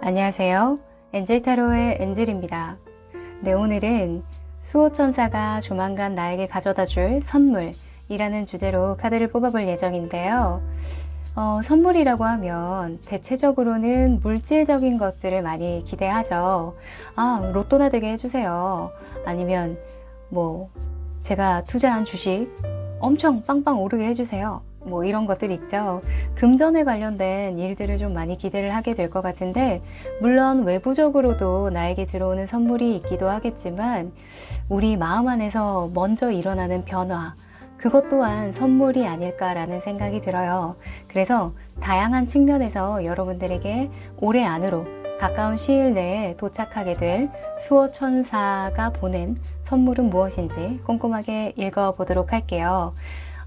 안녕하세요. 엔젤타로의 엔젤입니다. 네, 오늘은 수호천사가 조만간 나에게 가져다 줄 선물이라는 주제로 카드를 뽑아볼 예정인데요. 선물이라고 하면 대체적으로는 물질적인 것들을 많이 기대하죠. 로또나 되게 해주세요. 아니면 제가 투자한 주식 엄청 빵빵 오르게 해주세요. 이런 것들 있죠. 금전에 관련된 일들을 좀 많이 기대를 하게 될 것 같은데, 물론 외부적으로도 나에게 들어오는 선물이 있기도 하겠지만 우리 마음 안에서 먼저 일어나는 변화, 그것 또한 선물이 아닐까라는 생각이 들어요. 그래서 다양한 측면에서 여러분들에게 올해 안으로 가까운 시일 내에 도착하게 될 수호천사가 보낸 선물은 무엇인지 꼼꼼하게 읽어보도록 할게요.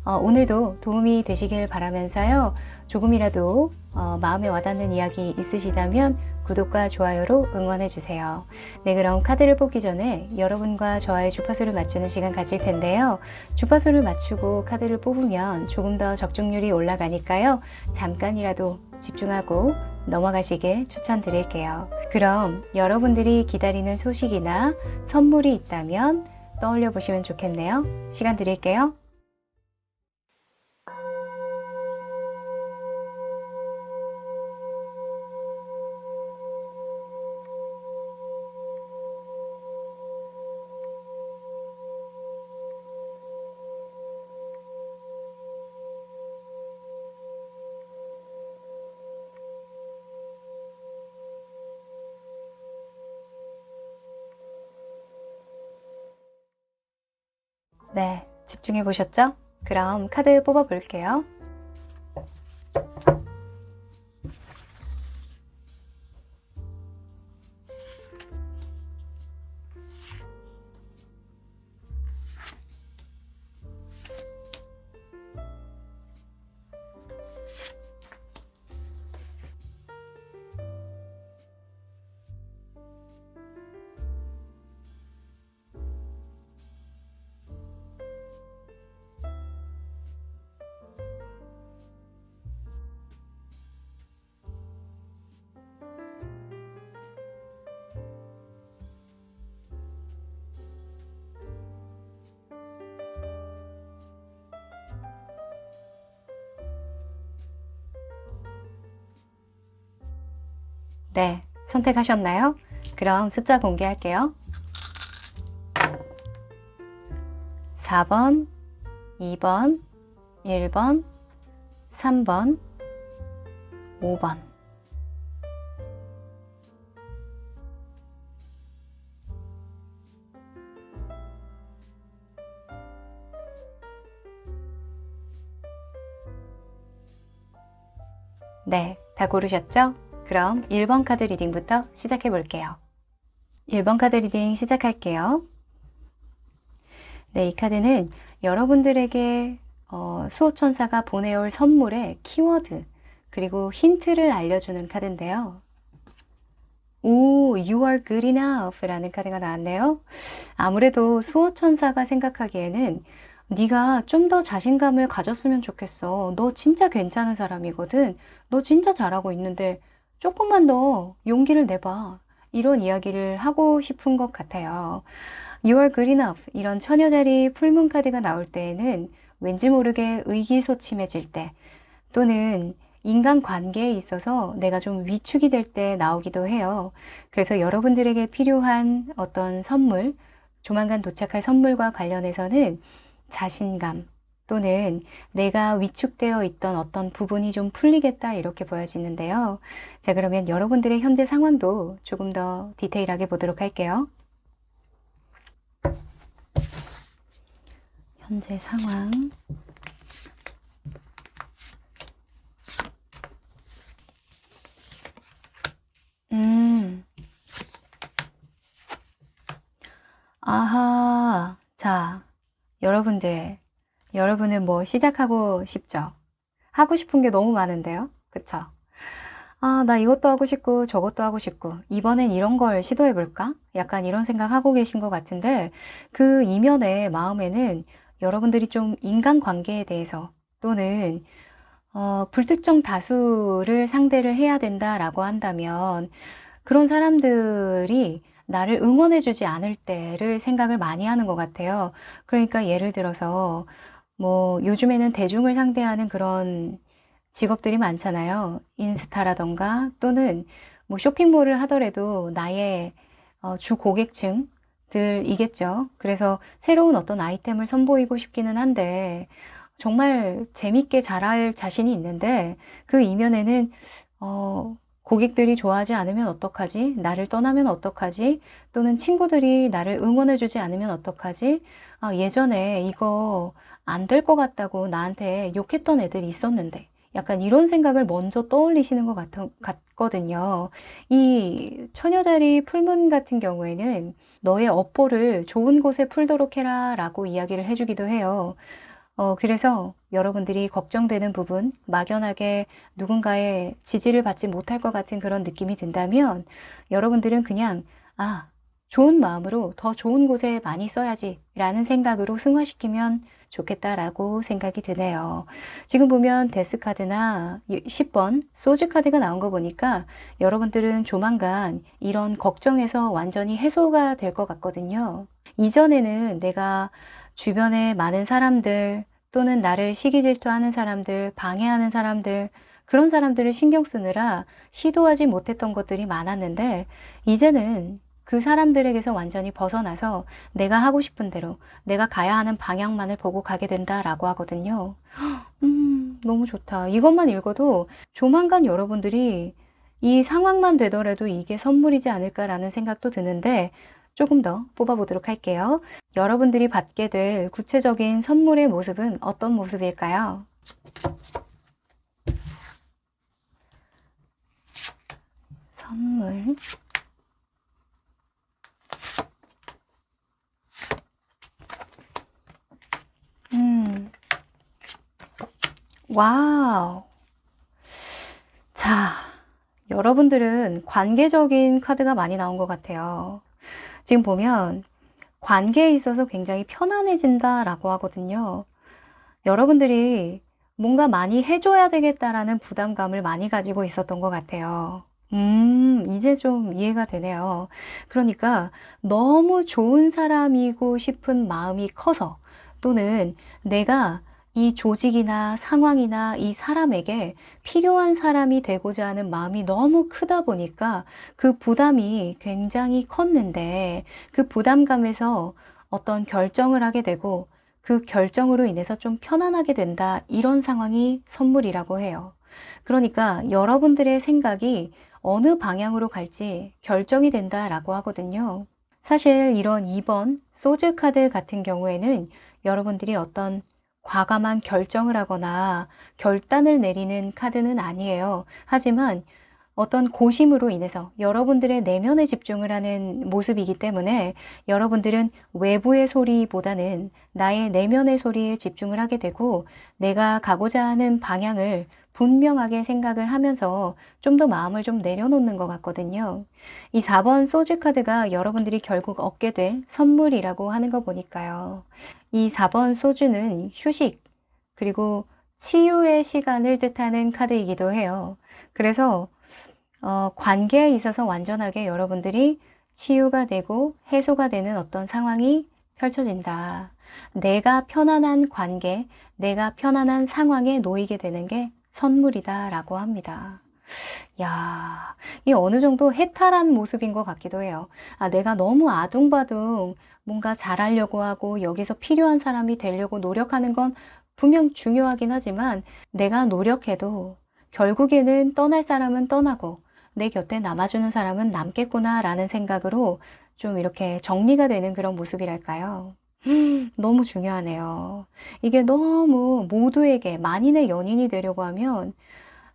오늘도 도움이 되시길 바라면서요. 조금이라도 마음에 와닿는 이야기 있으시다면 구독과 좋아요로 응원해주세요. 네, 그럼 카드를 뽑기 전에 여러분과 저와의 주파수를 맞추는 시간 가질 텐데요. 주파수를 맞추고 카드를 뽑으면 조금 더 적중률이 올라가니까요. 잠깐이라도 집중하고 넘어가시길 추천드릴게요. 그럼 여러분들이 기다리는 소식이나 선물이 있다면 떠올려 보시면 좋겠네요. 시간 드릴게요. 네, 집중해 보셨죠? 그럼 카드 뽑아 볼게요. 네, 선택하셨나요? 그럼 숫자 공개할게요. 4번, 2번, 1번, 3번, 5번. 네, 다 고르셨죠? 그럼 1번 카드 리딩부터 시작해 볼게요. 1번 카드 리딩 시작할게요. 네, 이 카드는 여러분들에게 수호천사가 보내올 선물의 키워드 그리고 힌트를 알려주는 카드인데요. You are good enough 라는 카드가 나왔네요. 아무래도 수호천사가 생각하기에는 네가 좀 더 자신감을 가졌으면 좋겠어. 너 진짜 괜찮은 사람이거든. 너 진짜 잘하고 있는데 조금만 더 용기를 내봐. 이런 이야기를 하고 싶은 것 같아요. You are good enough 이런 처녀자리 풀문 카드가 나올 때에는 왠지 모르게 의기소침해질 때 또는 인간관계에 있어서 내가 좀 위축이 될 때 나오기도 해요. 그래서 여러분들에게 필요한 어떤 선물, 조만간 도착할 선물과 관련해서는 자신감 또는 내가 위축되어 있던 어떤 부분이 좀 풀리겠다 이렇게 보여지는데요. 자, 그러면 여러분들의 현재 상황도 조금 더 디테일하게 보도록 할게요. 현재 상황. 아하. 자, 여러분은 뭐 시작하고 싶죠? 하고 싶은 게 너무 많은데요? 그쵸? 나 이것도 하고 싶고 저것도 하고 싶고 이번엔 이런 걸 시도해볼까? 약간 이런 생각하고 계신 것 같은데 그 이면의 마음에는 여러분들이 좀 인간관계에 대해서 또는 불특정 다수를 상대를 해야 된다라고 한다면 그런 사람들이 나를 응원해주지 않을 때를 생각을 많이 하는 것 같아요. 그러니까 예를 들어서 뭐 요즘에는 대중을 상대하는 그런 직업들이 많잖아요. 인스타라던가 또는 뭐 쇼핑몰을 하더라도 나의 주 고객층들이겠죠. 그래서 새로운 어떤 아이템을 선보이고 싶기는 한데 정말 재밌게 잘할 자신이 있는데 그 이면에는 고객들이 좋아하지 않으면 어떡하지? 나를 떠나면 어떡하지? 또는 친구들이 나를 응원해주지 않으면 어떡하지? 아, 예전에 이거 안 될 것 같다고 나한테 욕했던 애들이 있었는데 약간 이런 생각을 먼저 떠올리시는 것 같거든요. 이 처녀자리 풀문 같은 경우에는 너의 업보를 좋은 곳에 풀도록 해라 라고 이야기를 해주기도 해요. 그래서 여러분들이 걱정되는 부분, 막연하게 누군가의 지지를 받지 못할 것 같은 그런 느낌이 든다면 여러분들은 그냥 좋은 마음으로 더 좋은 곳에 많이 써야지 라는 생각으로 승화시키면 좋겠다라고 생각이 드네요. 지금 보면 데스카드나 10번 소즈카드가 나온 거 보니까 여러분들은 조만간 이런 걱정에서 완전히 해소가 될 것 같거든요. 이전에는 내가 주변에 많은 사람들 또는 나를 시기 질투하는 사람들, 방해하는 사람들, 그런 사람들을 신경 쓰느라 시도하지 못했던 것들이 많았는데 이제는 그 사람들에게서 완전히 벗어나서 내가 하고 싶은 대로 내가 가야 하는 방향만을 보고 가게 된다라고 하거든요. 너무 좋다. 이것만 읽어도 조만간 여러분들이 이 상황만 되더라도 이게 선물이지 않을까라는 생각도 드는데 조금 더 뽑아보도록 할게요. 여러분들이 받게 될 구체적인 선물의 모습은 어떤 모습일까요? 선물. 와우. 자, 여러분들은 관계적인 카드가 많이 나온 것 같아요. 지금 보면 관계에 있어서 굉장히 편안해진다라고 하거든요. 여러분들이 뭔가 많이 해줘야 되겠다라는 부담감을 많이 가지고 있었던 것 같아요. 이제 좀 이해가 되네요. 그러니까 너무 좋은 사람이고 싶은 마음이 커서 또는 내가 이 조직이나 상황이나 이 사람에게 필요한 사람이 되고자 하는 마음이 너무 크다 보니까 그 부담이 굉장히 컸는데 그 부담감에서 어떤 결정을 하게 되고 그 결정으로 인해서 좀 편안하게 된다. 이런 상황이 선물이라고 해요. 그러니까 여러분들의 생각이 어느 방향으로 갈지 결정이 된다라고 하거든요. 사실 이런 2번 소즈 카드 같은 경우에는 여러분들이 어떤 과감한 결정을 하거나 결단을 내리는 카드는 아니에요. 하지만 어떤 고심으로 인해서 여러분들의 내면에 집중을 하는 모습이기 때문에 여러분들은 외부의 소리보다는 나의 내면의 소리에 집중을 하게 되고 내가 가고자 하는 방향을 분명하게 생각을 하면서 좀 더 마음을 좀 내려놓는 것 같거든요. 이 4번 소즈 카드가 여러분들이 결국 얻게 될 선물이라고 하는 거 보니까요. 이 4번 소주는 휴식 그리고 치유의 시간을 뜻하는 카드이기도 해요. 그래서 관계에 있어서 완전하게 여러분들이 치유가 되고 해소가 되는 어떤 상황이 펼쳐진다. 내가 편안한 관계, 내가 편안한 상황에 놓이게 되는 게 선물이다 라고 합니다. 야, 이 어느 정도 해탈한 모습인 것 같기도 해요. 내가 너무 아둥바둥 뭔가 잘하려고 하고 여기서 필요한 사람이 되려고 노력하는 건 분명 중요하긴 하지만 내가 노력해도 결국에는 떠날 사람은 떠나고 내 곁에 남아주는 사람은 남겠구나 라는 생각으로 좀 이렇게 정리가 되는 그런 모습이랄까요. 너무 중요하네요. 이게 너무 모두에게 만인의 연인이 되려고 하면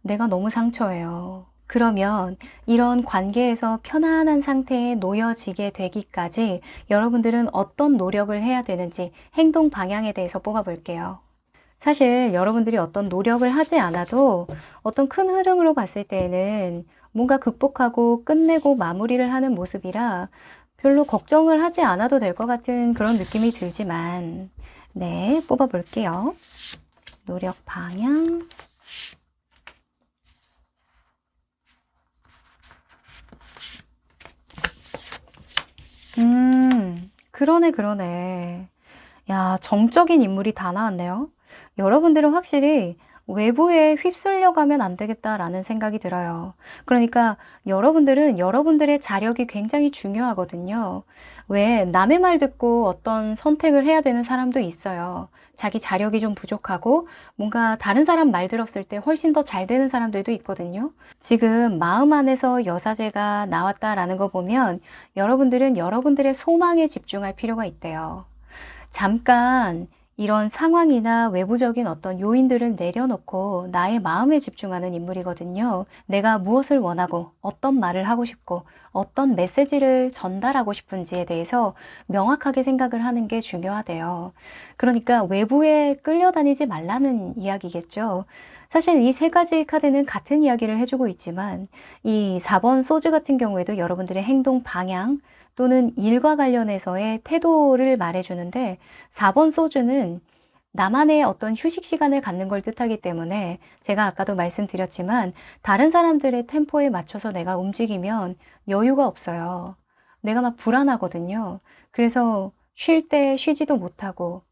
내가 너무 상처예요. 그러면 이런 관계에서 편안한 상태에 놓여지게 되기까지 여러분들은 어떤 노력을 해야 되는지 행동 방향에 대해서 뽑아볼게요. 사실 여러분들이 어떤 노력을 하지 않아도 어떤 큰 흐름으로 봤을 때에는 뭔가 극복하고 끝내고 마무리를 하는 모습이라 별로 걱정을 하지 않아도 될 것 같은 그런 느낌이 들지만 네, 뽑아볼게요. 노력 방향 그러네, 그러네. 야, 정적인 인물이 다 나왔네요. 여러분들은 확실히 외부에 휩쓸려 가면 안 되겠다라는 생각이 들어요. 그러니까 여러분들은 여러분들의 자력이 굉장히 중요하거든요. 왜 남의 말 듣고 어떤 선택을 해야 되는 사람도 있어요. 자기 자력이 좀 부족하고 뭔가 다른 사람 말 들었을 때 훨씬 더 잘 되는 사람들도 있거든요. 지금 마음 안에서 여사제가 나왔다라는 거 보면 여러분들은 여러분들의 소망에 집중할 필요가 있대요. 잠깐 이런 상황이나 외부적인 어떤 요인들을 내려놓고 나의 마음에 집중하는 인물이거든요. 내가 무엇을 원하고 어떤 말을 하고 싶고 어떤 메시지를 전달하고 싶은지에 대해서 명확하게 생각을 하는 게 중요하대요. 그러니까 외부에 끌려다니지 말라는 이야기겠죠. 사실 이 세 가지 카드는 같은 이야기를 해주고 있지만 이 4번 소주 같은 경우에도 여러분들의 행동 방향 또는 일과 관련해서의 태도를 말해주는데 4번 소주는 나만의 어떤 휴식 시간을 갖는 걸 뜻하기 때문에 제가 아까도 말씀드렸지만 다른 사람들의 템포에 맞춰서 내가 움직이면 여유가 없어요. 내가 막 불안하거든요. 그래서 쉴 때 쉬지도 못하고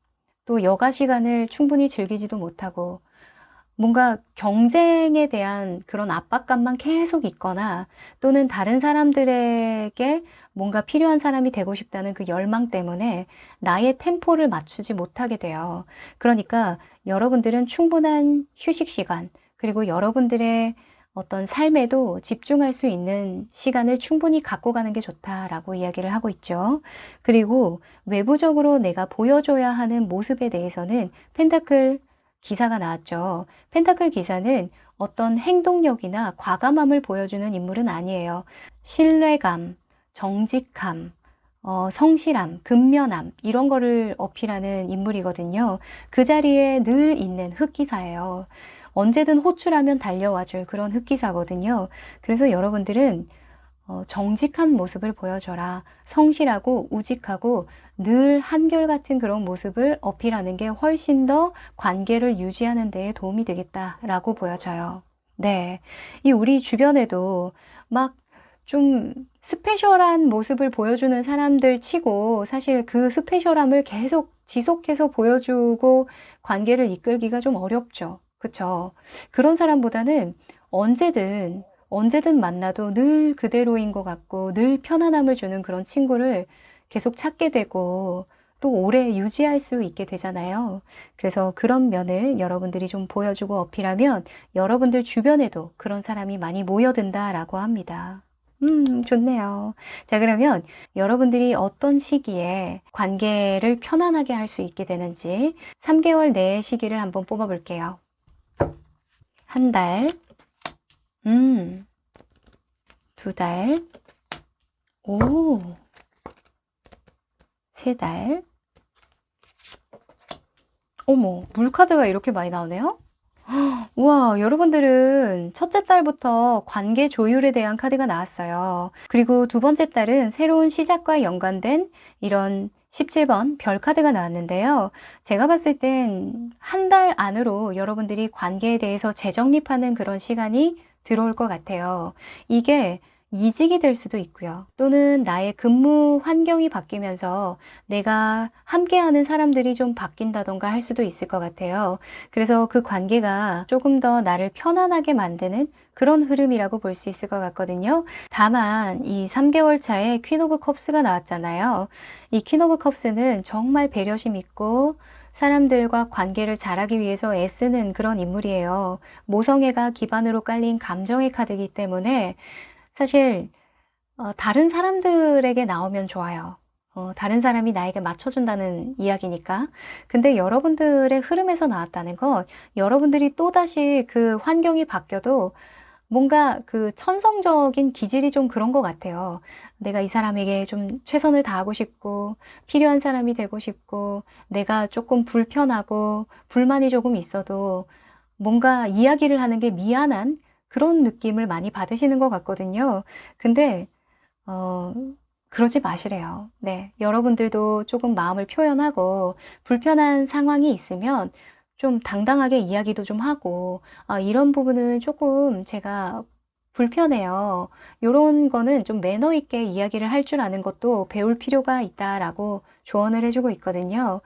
또 여가 시간을 충분히 즐기지도 못하고 뭔가 경쟁에 대한 그런 압박감만 계속 있거나 또는 다른 사람들에게 뭔가 필요한 사람이 되고 싶다는 그 열망 때문에 나의 템포를 맞추지 못하게 돼요. 그러니까 여러분들은 충분한 휴식 시간, 그리고 여러분들의 어떤 삶에도 집중할 수 있는 시간을 충분히 갖고 가는 게 좋다라고 이야기를 하고 있죠. 그리고 외부적으로 내가 보여줘야 하는 모습에 대해서는 펜타클 기사가 나왔죠. 펜타클 기사는 어떤 행동력이나 과감함을 보여주는 인물은 아니에요. 신뢰감, 정직함, 성실함, 근면함 이런 거를 어필하는 인물이거든요. 그 자리에 늘 있는 흑기사예요. 언제든 호출하면 달려와줄 그런 흑기사거든요. 그래서 여러분들은 정직한 모습을 보여줘라. 성실하고 우직하고 늘 한결같은 그런 모습을 어필하는 게 훨씬 더 관계를 유지하는 데에 도움이 되겠다라고 보여져요. 네. 이 우리 주변에도 막 좀 스페셜한 모습을 보여주는 사람들 치고 사실 그 스페셜함을 계속 지속해서 보여주고 관계를 이끌기가 좀 어렵죠. 그쵸? 그런 사람보다는 언제든 만나도 늘 그대로인 것 같고 늘 편안함을 주는 그런 친구를 계속 찾게 되고 또 오래 유지할 수 있게 되잖아요. 그래서 그런 면을 여러분들이 좀 보여주고 어필하면 여러분들 주변에도 그런 사람이 많이 모여든다라고 합니다. 좋네요. 자, 그러면 여러분들이 어떤 시기에 관계를 편안하게 할 수 있게 되는지 3개월 내의 시기를 한번 뽑아 볼게요. 한 달, 2달, 오, 3달. 어머, 물카드가 이렇게 많이 나오네요? 우와, 여러분들은 첫째 달부터 관계 조율에 대한 카드가 나왔어요. 그리고 두 번째 달은 새로운 시작과 연관된 이런 17번 별 카드가 나왔는데요. 제가 봤을 땐 한 달 안으로 여러분들이 관계에 대해서 재정립하는 그런 시간이 들어올 것 같아요. 이게 이직이 될 수도 있고요. 또는 나의 근무 환경이 바뀌면서 내가 함께하는 사람들이 좀 바뀐다던가 할 수도 있을 것 같아요. 그래서 그 관계가 조금 더 나를 편안하게 만드는 그런 흐름이라고 볼 수 있을 것 같거든요. 다만 이 3개월 차에 퀸 오브 컵스가 나왔잖아요. 이 퀸 오브 컵스는 정말 배려심 있고 사람들과 관계를 잘하기 위해서 애쓰는 그런 인물이에요. 모성애가 기반으로 깔린 감정의 카드이기 때문에 사실 다른 사람들에게 나오면 좋아요. 다른 사람이 나에게 맞춰준다는 이야기니까. 근데 여러분들의 흐름에서 나왔다는 건 여러분들이 또다시 그 환경이 바뀌어도 뭔가 그 천성적인 기질이 좀 그런 것 같아요. 내가 이 사람에게 좀 최선을 다하고 싶고 필요한 사람이 되고 싶고 내가 조금 불편하고 불만이 조금 있어도 뭔가 이야기를 하는 게 미안한 그런 느낌을 많이 받으시는 것 같거든요. 근데 어, 그러지 마시래요. 네, 여러분들도 조금 마음을 표현하고 불편한 상황이 있으면 좀 당당하게 이야기도 좀 하고 이런 부분은 조금 제가 불편해요. 요런 거는 좀 매너 있게 이야기를 할 줄 아는 것도 배울 필요가 있다라고 조언을 해주고 있거든요.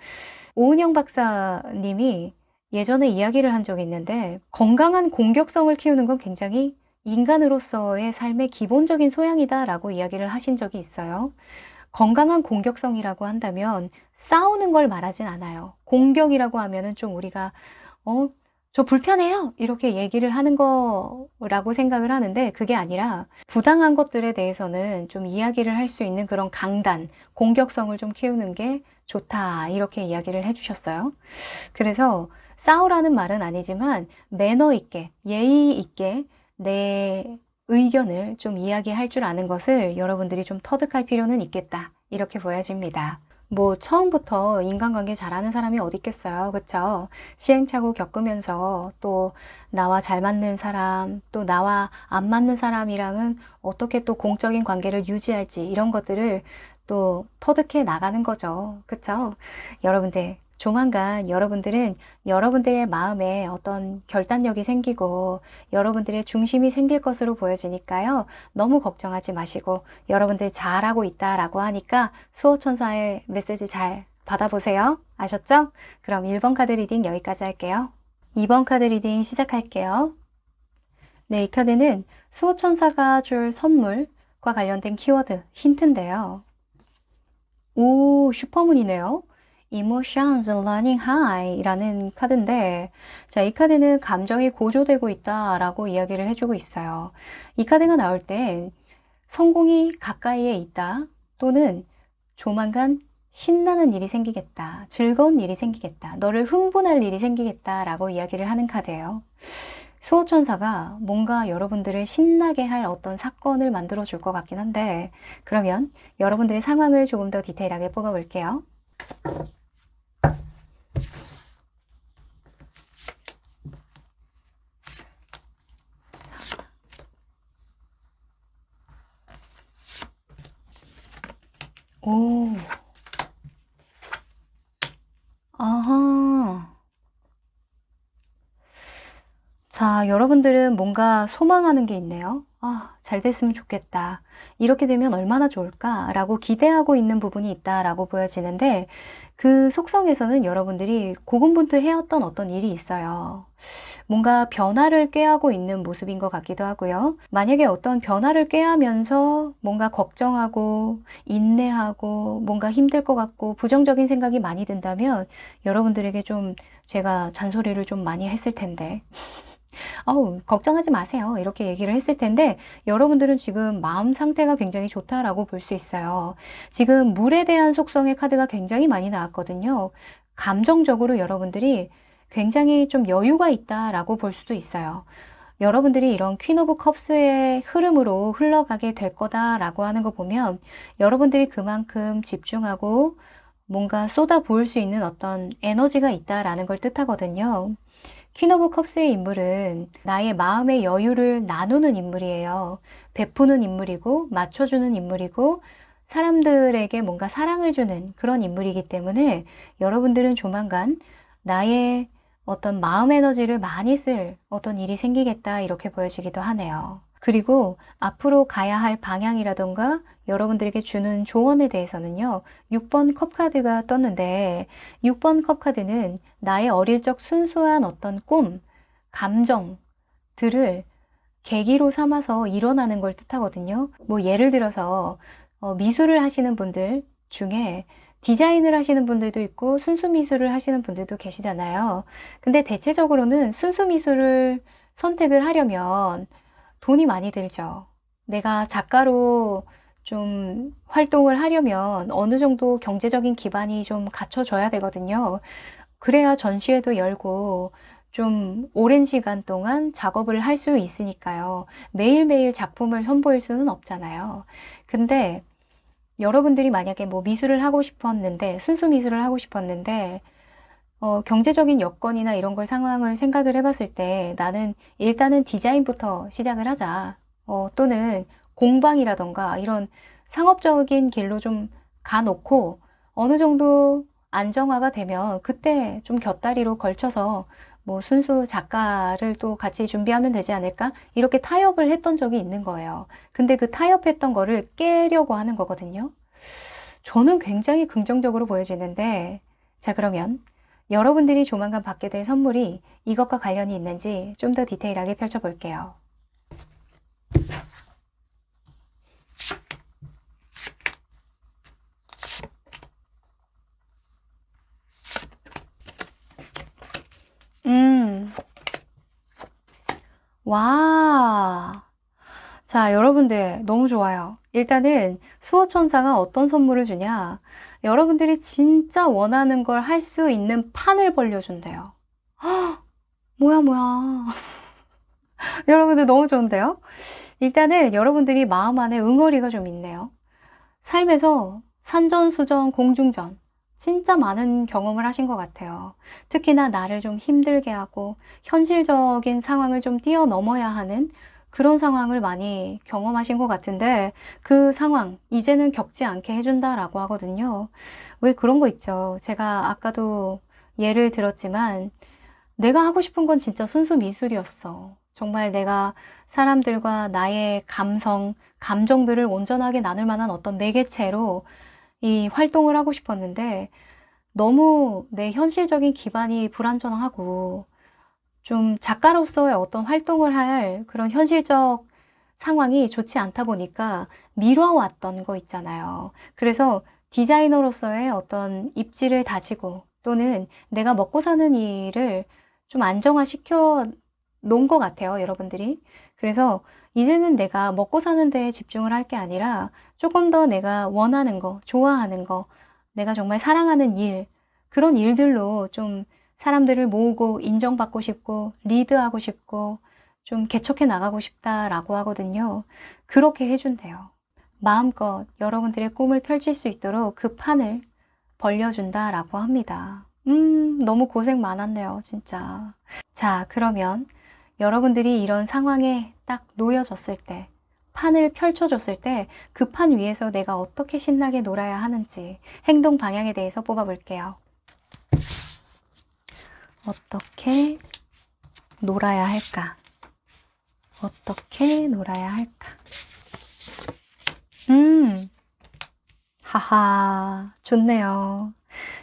오은영 박사님이 예전에 이야기를 한 적이 있는데, 건강한 공격성을 키우는 건 굉장히 인간으로서의 삶의 기본적인 소양이다라고 이야기를 하신 적이 있어요. 건강한 공격성이라고 한다면 싸우는 걸 말하진 않아요. 공격이라고 하면은 좀 우리가 저 불편해요, 이렇게 얘기를 하는 거라고 생각을 하는데, 그게 아니라 부당한 것들에 대해서는 좀 이야기를 할 수 있는 그런 강단, 공격성을 좀 키우는 게 좋다, 이렇게 이야기를 해주셨어요. 그래서 싸우라는 말은 아니지만 매너 있게, 예의 있게 내 의견을 좀 이야기할 줄 아는 것을 여러분들이 좀 터득할 필요는 있겠다, 이렇게 보여집니다. 뭐 처음부터 인간관계 잘하는 사람이 어디 있겠어요, 그쵸? 시행착오 겪으면서 또 나와 잘 맞는 사람, 또 나와 안 맞는 사람이랑은 어떻게 또 공적인 관계를 유지할지, 이런 것들을 또 터득해 나가는 거죠, 그쵸? 여러분들 조만간 여러분들은 여러분들의 마음에 어떤 결단력이 생기고 여러분들의 중심이 생길 것으로 보여지니까요, 너무 걱정하지 마시고, 여러분들 잘하고 있다라고 하니까 수호천사의 메시지 잘 받아보세요. 아셨죠? 그럼 1번 카드 리딩 여기까지 할게요. 2번 카드 리딩 시작할게요. 네, 이 카드는 수호천사가 줄 선물과 관련된 키워드 힌트인데요. 오, 슈퍼문이네요. Emotions Running High 라는 카드인데, 자, 이 카드는 감정이 고조되고 있다라고 이야기를 해주고 있어요. 이 카드가 나올 땐 성공이 가까이에 있다, 또는 조만간 신나는 일이 생기겠다, 즐거운 일이 생기겠다, 너를 흥분할 일이 생기겠다 라고 이야기를 하는 카드예요. 수호천사가 뭔가 여러분들을 신나게 할 어떤 사건을 만들어 줄 것 같긴 한데, 그러면 여러분들의 상황을 조금 더 디테일하게 뽑아 볼게요. 오, 아하. 자, 여러분들은 뭔가 소망하는 게 있네요. 아, 잘 됐으면 좋겠다, 이렇게 되면 얼마나 좋을까 라고 기대하고 있는 부분이 있다라고 보여지는데, 그 속성에서는 여러분들이 고군분투해왔던 어떤 일이 있어요. 뭔가 변화를 꾀하고 있는 모습인 것 같기도 하고요. 만약에 어떤 변화를 꾀하면서 뭔가 걱정하고 인내하고 뭔가 힘들 것 같고 부정적인 생각이 많이 든다면, 여러분들에게 좀 제가 잔소리를 좀 많이 했을 텐데, 걱정하지 마세요, 이렇게 얘기를 했을 텐데, 여러분들은 지금 마음 상태가 굉장히 좋다라고 볼 수 있어요. 지금 물에 대한 속성의 카드가 굉장히 많이 나왔거든요. 감정적으로 여러분들이 굉장히 좀 여유가 있다라고 볼 수도 있어요. 여러분들이 이런 퀸 오브 컵스의 흐름으로 흘러가게 될 거다라고 하는 거 보면, 여러분들이 그만큼 집중하고 뭔가 쏟아 부을 수 있는 어떤 에너지가 있다라는 걸 뜻하거든요. 퀸 오브 컵스의 인물은 나의 마음의 여유를 나누는 인물이에요. 베푸는 인물이고 맞춰주는 인물이고 사람들에게 뭔가 사랑을 주는 그런 인물이기 때문에, 여러분들은 조만간 나의 어떤 마음 에너지를 많이 쓸 어떤 일이 생기겠다, 이렇게 보여지기도 하네요. 그리고 앞으로 가야 할 방향이라던가 여러분들에게 주는 조언에 대해서는요, 6번 컵 카드가 떴는데, 6번 컵 카드는 나의 어릴 적 순수한 어떤 꿈, 감정들을 계기로 삼아서 일어나는 걸 뜻하거든요. 뭐 예를 들어서 미술을 하시는 분들 중에 디자인을 하시는 분들도 있고 순수 미술을 하시는 분들도 계시잖아요. 근데 대체적으로는 순수 미술을 선택을 하려면 돈이 많이 들죠. 내가 작가로 좀 활동을 하려면 어느 정도 경제적인 기반이 좀 갖춰져야 되거든요. 그래야 전시회도 열고 좀 오랜 시간 동안 작업을 할 수 있으니까요. 매일매일 작품을 선보일 수는 없잖아요. 근데 여러분들이 만약에 뭐 미술을 하고 싶었는데, 순수 미술을 하고 싶었는데, 경제적인 여건이나 이런 걸 상황을 생각을 해봤을 때, 나는 일단은 디자인부터 시작을 하자. 또는 공방이라던가 이런 상업적인 길로 좀 가놓고 어느 정도 안정화가 되면 그때 좀 곁다리로 걸쳐서 뭐 순수 작가를 또 같이 준비하면 되지 않을까? 이렇게 타협을 했던 적이 있는 거예요. 근데 그 타협했던 거를 깨려고 하는 거거든요. 저는 굉장히 긍정적으로 보여지는데, 자, 그러면 여러분들이 조만간 받게 될 선물이 이것과 관련이 있는지 좀 더 디테일하게 펼쳐볼게요. 와. 자, 여러분들 너무 좋아요. 일단은 수호천사가 어떤 선물을 주냐? 여러분들이 진짜 원하는 걸 할 수 있는 판을 벌려준대요. 헉, 뭐야, 뭐야. 여러분들 너무 좋은데요? 일단은 여러분들이 마음 안에 응어리가 좀 있네요. 삶에서 산전수전, 공중전, 진짜 많은 경험을 하신 것 같아요. 특히나 나를 좀 힘들게 하고 현실적인 상황을 좀 뛰어넘어야 하는 그런 상황을 많이 경험하신 것 같은데 그 상황 이제는 겪지 않게 해준다라고 하거든요. 왜 그런 거 있죠. 제가 아까도 예를 들었지만 내가 하고 싶은 건 진짜 순수 미술이었어. 정말 내가 사람들과 나의 감성, 감정들을 온전하게 나눌 만한 어떤 매개체로 이 활동을 하고 싶었는데 너무 내 현실적인 기반이 불안정하고 좀 작가로서의 어떤 활동을 할 그런 현실적 상황이 좋지 않다 보니까 미뤄왔던 거 있잖아요. 그래서 디자이너로서의 어떤 입지를 다지고 또는 내가 먹고 사는 일을 좀 안정화시켜 놓은 것 같아요, 여러분들이. 그래서 이제는 내가 먹고 사는 데에 집중을 할 게 아니라 조금 더 내가 원하는 거, 좋아하는 거, 내가 정말 사랑하는 일, 그런 일들로 좀 사람들을 모으고 인정받고 싶고 리드하고 싶고 좀 개척해 나가고 싶다라고 하거든요. 그렇게 해준대요. 마음껏 여러분들의 꿈을 펼칠 수 있도록 그 판을 벌려준다라고 합니다. 너무 고생 많았네요, 진짜. 자, 그러면 여러분들이 이런 상황에 딱 놓여졌을 때, 판을 펼쳐줬을 때 그 판 위에서 내가 어떻게 신나게 놀아야 하는지 행동 방향에 대해서 뽑아볼게요. 어떻게 놀아야 할까? 어떻게 놀아야 할까? 하하, 좋네요.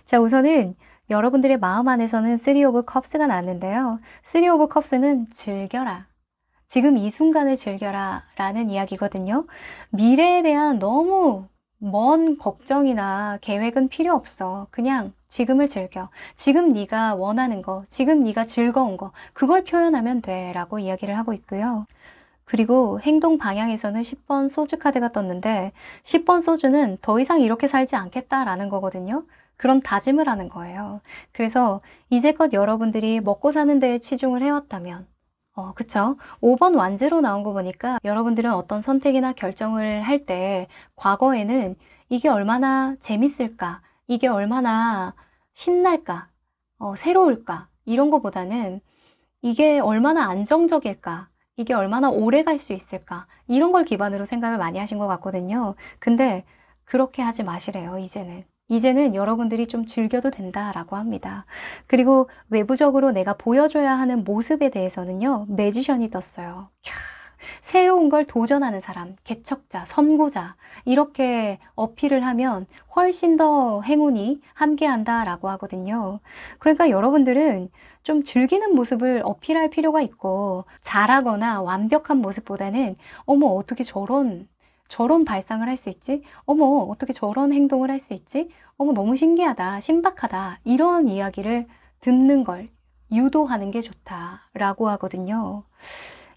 자, 우선은 여러분들의 마음 안에서는 3 오브 컵스가 나왔는데요. 3 오브 컵스는 즐겨라. 지금 이 순간을 즐겨라 라는 이야기거든요. 미래에 대한 너무 먼 걱정이나 계획은 필요 없어. 그냥 지금을 즐겨. 지금 네가 원하는 거, 지금 네가 즐거운 거, 그걸 표현하면 돼 라고 이야기를 하고 있고요. 그리고 행동 방향에서는 10번 소주 카드가 떴는데 10번 소주는 더 이상 이렇게 살지 않겠다라는 거거든요. 그런 다짐을 하는 거예요. 그래서 이제껏 여러분들이 먹고 사는 데에 치중을 해왔다면 그쵸? 5번 완즈로 나온 거 보니까 여러분들은 어떤 선택이나 결정을 할 때 과거에는 이게 얼마나 재밌을까? 이게 얼마나 신날까? 새로울까? 이런 거보다는 이게 얼마나 안정적일까? 이게 얼마나 오래 갈 수 있을까? 이런 걸 기반으로 생각을 많이 하신 것 같거든요. 근데 그렇게 하지 마시래요, 이제는. 이제는 여러분들이 좀 즐겨도 된다라고 합니다. 그리고 외부적으로 내가 보여줘야 하는 모습에 대해서는요, 매지션이 떴어요. 캬, 새로운 걸 도전하는 사람, 개척자, 선구자, 이렇게 어필을 하면 훨씬 더 행운이 함께한다라고 하거든요. 그러니까 여러분들은 좀 즐기는 모습을 어필할 필요가 있고, 잘하거나 완벽한 모습보다는, 어머, 어떻게 저런 발상을 할 수 있지? 어머, 어떻게 저런 행동을 할 수 있지? 어머, 너무 신기하다, 신박하다. 이런 이야기를 듣는 걸 유도하는 게 좋다라고 하거든요.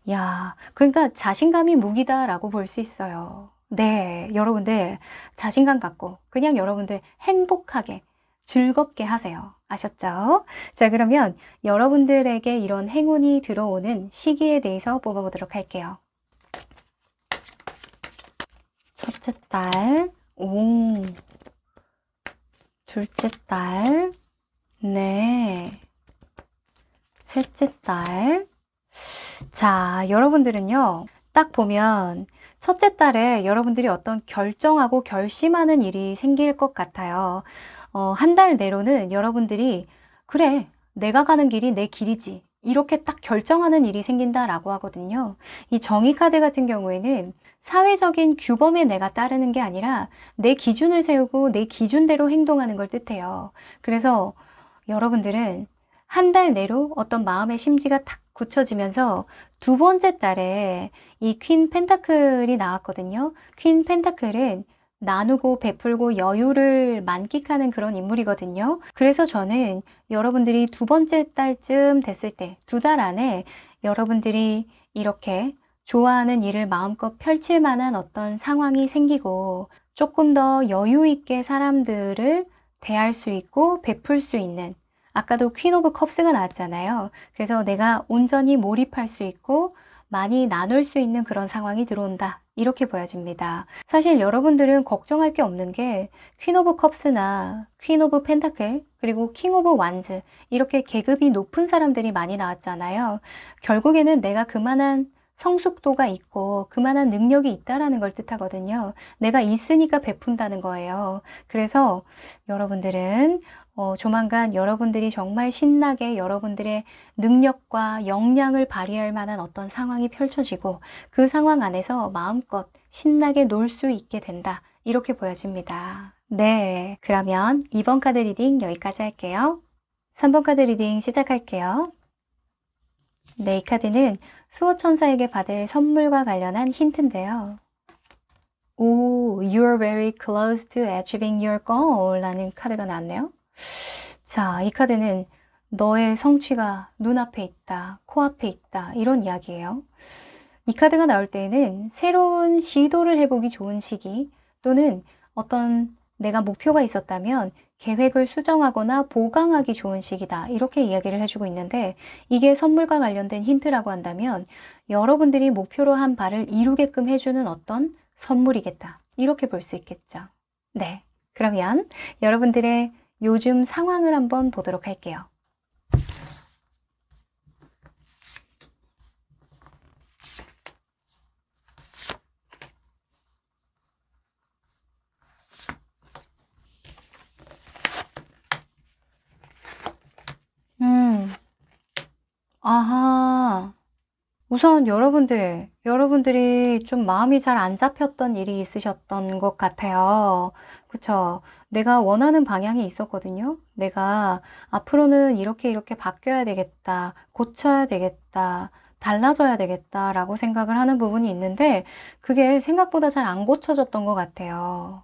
야, 그러니까 자신감이 무기다라고 볼 수 있어요. 네, 여러분들 자신감 갖고 그냥 여러분들 행복하게 즐겁게 하세요. 아셨죠? 자, 그러면 여러분들에게 이런 행운이 들어오는 시기에 대해서 뽑아보도록 할게요. 첫째 딸, 오, 둘째 딸, 네, 셋째 딸. 자, 여러분들은요, 딱 보면 첫째 달에 여러분들이 어떤 결정하고 결심하는 일이 생길 것 같아요. 한 달 내로는 여러분들이, 그래, 내가 가는 길이 내 길이지. 이렇게 딱 결정하는 일이 생긴다라고 하거든요. 이 정의 카드 같은 경우에는 사회적인 규범에 내가 따르는 게 아니라 내 기준을 세우고 내 기준대로 행동하는 걸 뜻해요. 그래서 여러분들은 한 달 내로 어떤 마음의 심지가 탁 굳혀지면서 두 번째 달에 이 퀸 펜타클이 나왔거든요. 퀸 펜타클은 나누고 베풀고 여유를 만끽하는 그런 인물이거든요. 그래서 저는 여러분들이 두 번째 달쯤 됐을 때, 두 달 안에 여러분들이 이렇게 좋아하는 일을 마음껏 펼칠 만한 어떤 상황이 생기고 조금 더 여유 있게 사람들을 대할 수 있고 베풀 수 있는, 아까도 퀸 오브 컵스가 나왔잖아요. 그래서 내가 온전히 몰입할 수 있고 많이 나눌 수 있는 그런 상황이 들어온다. 이렇게 보여집니다. 사실 여러분들은 걱정할 게 없는 게 퀸 오브 컵스나 퀸 오브 펜타클 그리고 킹 오브 완즈 이렇게 계급이 높은 사람들이 많이 나왔잖아요. 결국에는 내가 그만한 성숙도가 있고 그만한 능력이 있다라는 걸 뜻하거든요. 내가 있으니까 베푼다는 거예요. 그래서 여러분들은 조만간 여러분들이 정말 신나게 여러분들의 능력과 역량을 발휘할 만한 어떤 상황이 펼쳐지고 그 상황 안에서 마음껏 신나게 놀 수 있게 된다. 이렇게 보여집니다. 네, 그러면 2번 카드 리딩 여기까지 할게요. 3번 카드 리딩 시작할게요. 네, 이 카드는 수호천사에게 받을 선물과 관련한 힌트인데요. 오, you're very close to achieving your goal 라는 카드가 나왔네요. 자, 이 카드는 너의 성취가 눈앞에 있다, 코앞에 있다 이런 이야기예요. 이 카드가 나올 때에는 새로운 시도를 해보기 좋은 시기 또는 어떤 내가 목표가 있었다면 계획을 수정하거나 보강하기 좋은 시기다 이렇게 이야기를 해주고 있는데 이게 선물과 관련된 힌트라고 한다면 여러분들이 목표로 한 바를 이루게끔 해주는 어떤 선물이겠다 이렇게 볼 수 있겠죠. 네, 그러면 여러분들의 요즘 상황을 한번 보도록 할게요. 아하. 우선 여러분들이 좀 마음이 잘 안 잡혔던 일이 있으셨던 것 같아요. 그쵸? 내가 원하는 방향이 있었거든요. 내가 앞으로는 이렇게 바뀌어야 되겠다, 고쳐야 되겠다, 달라져야 되겠다라고 생각을 하는 부분이 있는데 그게 생각보다 잘 안 고쳐졌던 것 같아요.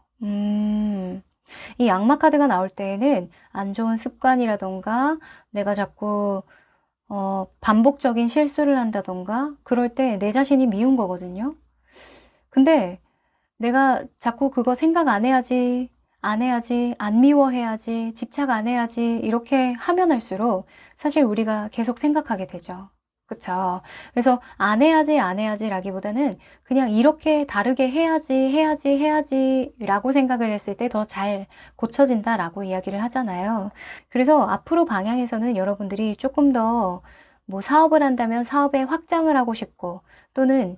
이 악마 카드가 나올 때에는 안 좋은 습관이라던가 내가 자꾸 반복적인 실수를 한다던가 그럴 때 내 자신이 미운 거거든요. 근데 내가 자꾸 그거 생각 안 해야지, 안 미워해야지, 집착 안 해야지 이렇게 하면 할수록 사실 우리가 계속 생각하게 되죠. 그쵸? 그래서 안 해야지 라기보다는 그냥 이렇게 다르게 해야지 라고 생각을 했을 때 더 잘 고쳐진다 라고 이야기를 하잖아요. 그래서 앞으로 방향에서는 여러분들이 조금 더 뭐 사업을 한다면 사업의 확장을 하고 싶고 또는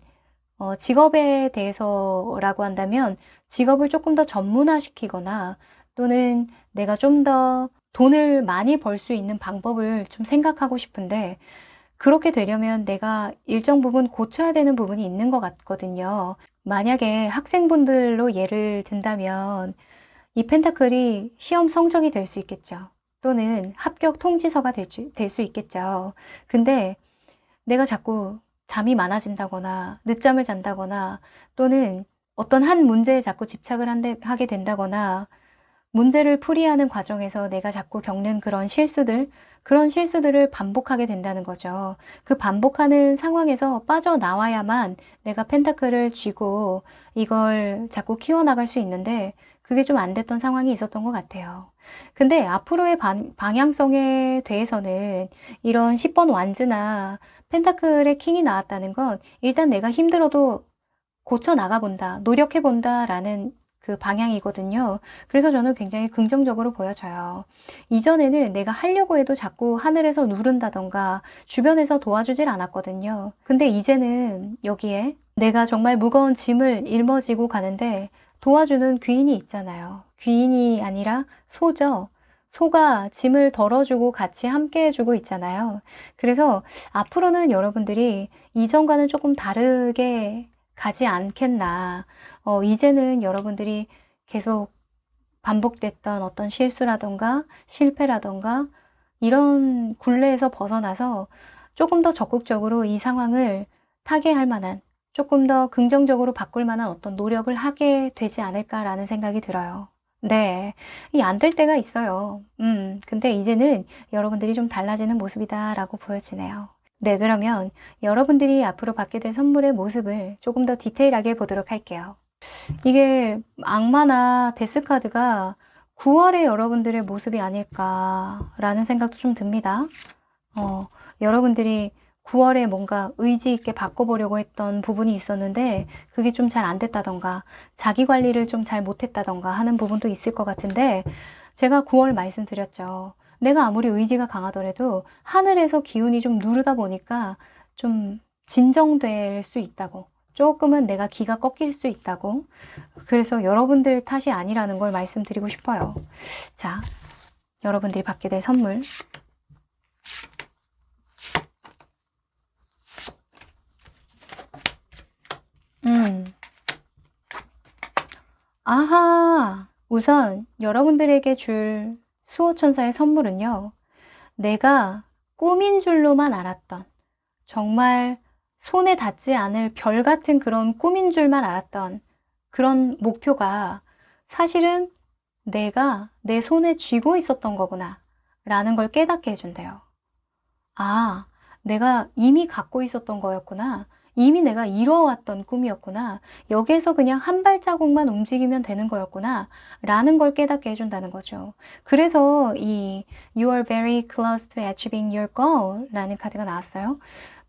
직업에 대해서라고 한다면 직업을 조금 더 전문화시키거나 또는 내가 좀 더 돈을 많이 벌 수 있는 방법을 좀 생각하고 싶은데 그렇게 되려면 내가 일정 부분 고쳐야 되는 부분이 있는 것 같거든요. 만약에 학생분들로 예를 든다면 이 펜타클이 시험 성적이 될 수 있겠죠. 또는 합격 통지서가 될 수 있겠죠. 근데 내가 자꾸 잠이 많아진다거나 늦잠을 잔다거나 또는 어떤 한 문제에 자꾸 집착을 하게 된다거나 문제를 풀이하는 과정에서 내가 자꾸 겪는 그런 실수들을 반복하게 된다는 거죠. 그 반복하는 상황에서 빠져나와야만 내가 펜타클을 쥐고 이걸 자꾸 키워나갈 수 있는데 그게 좀 안 됐던 상황이 있었던 것 같아요. 근데 앞으로의 방향성에 대해서는 이런 10번 완즈나 펜타클의 킹이 나왔다는 건 일단 내가 힘들어도 고쳐 나가본다, 노력해본다 라는 그 방향이거든요. 그래서 저는 굉장히 긍정적으로 보여져요. 이전에는 내가 하려고 해도 자꾸 하늘에서 누른다던가 주변에서 도와주질 않았거든요. 근데 이제는 여기에 내가 정말 무거운 짐을 짊어지고 가는데 도와주는 귀인이 있잖아요. 귀인이 아니라 소죠. 소가 짐을 덜어주고 같이 함께 해주고 있잖아요. 그래서 앞으로는 여러분들이 이전과는 조금 다르게 가지 않겠나. 이제는 여러분들이 계속 반복됐던 어떤 실수라던가 실패라던가 이런 굴레에서 벗어나서 조금 더 적극적으로 이 상황을 타개할 만한, 조금 더 긍정적으로 바꿀 만한 어떤 노력을 하게 되지 않을까라는 생각이 들어요. 네. 이 안 될 때가 있어요. 근데 이제는 여러분들이 좀 달라지는 모습이다라고 보여지네요. 네, 그러면 여러분들이 앞으로 받게 될 선물의 모습을 조금 더 디테일하게 보도록 할게요. 이게 악마나 데스카드가 9월에 여러분들의 모습이 아닐까라는 생각도 좀 듭니다. 여러분들이 9월에 뭔가 의지 있게 바꿔보려고 했던 부분이 있었는데 그게 좀 잘 안 됐다던가 자기 관리를 좀 잘 못했다던가 하는 부분도 있을 것 같은데, 제가 9월 말씀드렸죠. 내가 아무리 의지가 강하더라도 하늘에서 기운이 좀 누르다 보니까 좀 진정될 수 있다고, 조금은 내가 기가 꺾일 수 있다고. 그래서 여러분들 탓이 아니라는 걸 말씀드리고 싶어요. 자, 여러분들이 받게 될 선물. 아하, 우선 여러분들에게 줄 수호천사의 선물은요, 내가 꿈인 줄로만 알았던, 정말 손에 닿지 않을 별 같은 그런 꿈인 줄만 알았던 그런 목표가 사실은 내가 내 손에 쥐고 있었던 거구나 라는 걸 깨닫게 해준대요. 아, 내가 이미 갖고 있었던 거였구나. 이미 내가 이뤄왔던 꿈이었구나. 여기에서 그냥 한 발자국만 움직이면 되는 거였구나 라는 걸 깨닫게 해준다는 거죠. 그래서 이 You are very close to achieving your goal 라는 카드가 나왔어요.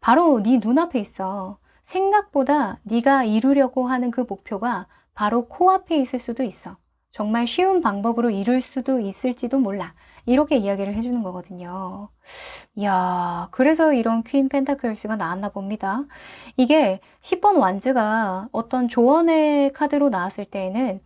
바로 네 눈앞에 있어. 생각보다 네가 이루려고 하는 그 목표가 바로 코앞에 있을 수도 있어. 정말 쉬운 방법으로 이룰 수도 있을지도 몰라. 이렇게 이야기를 해주는 거거든요. 이야, 그래서 이런 퀸 펜타클스가 나왔나 봅니다. 이게 10번 완즈가 어떤 조언의 카드로 나왔을 때에는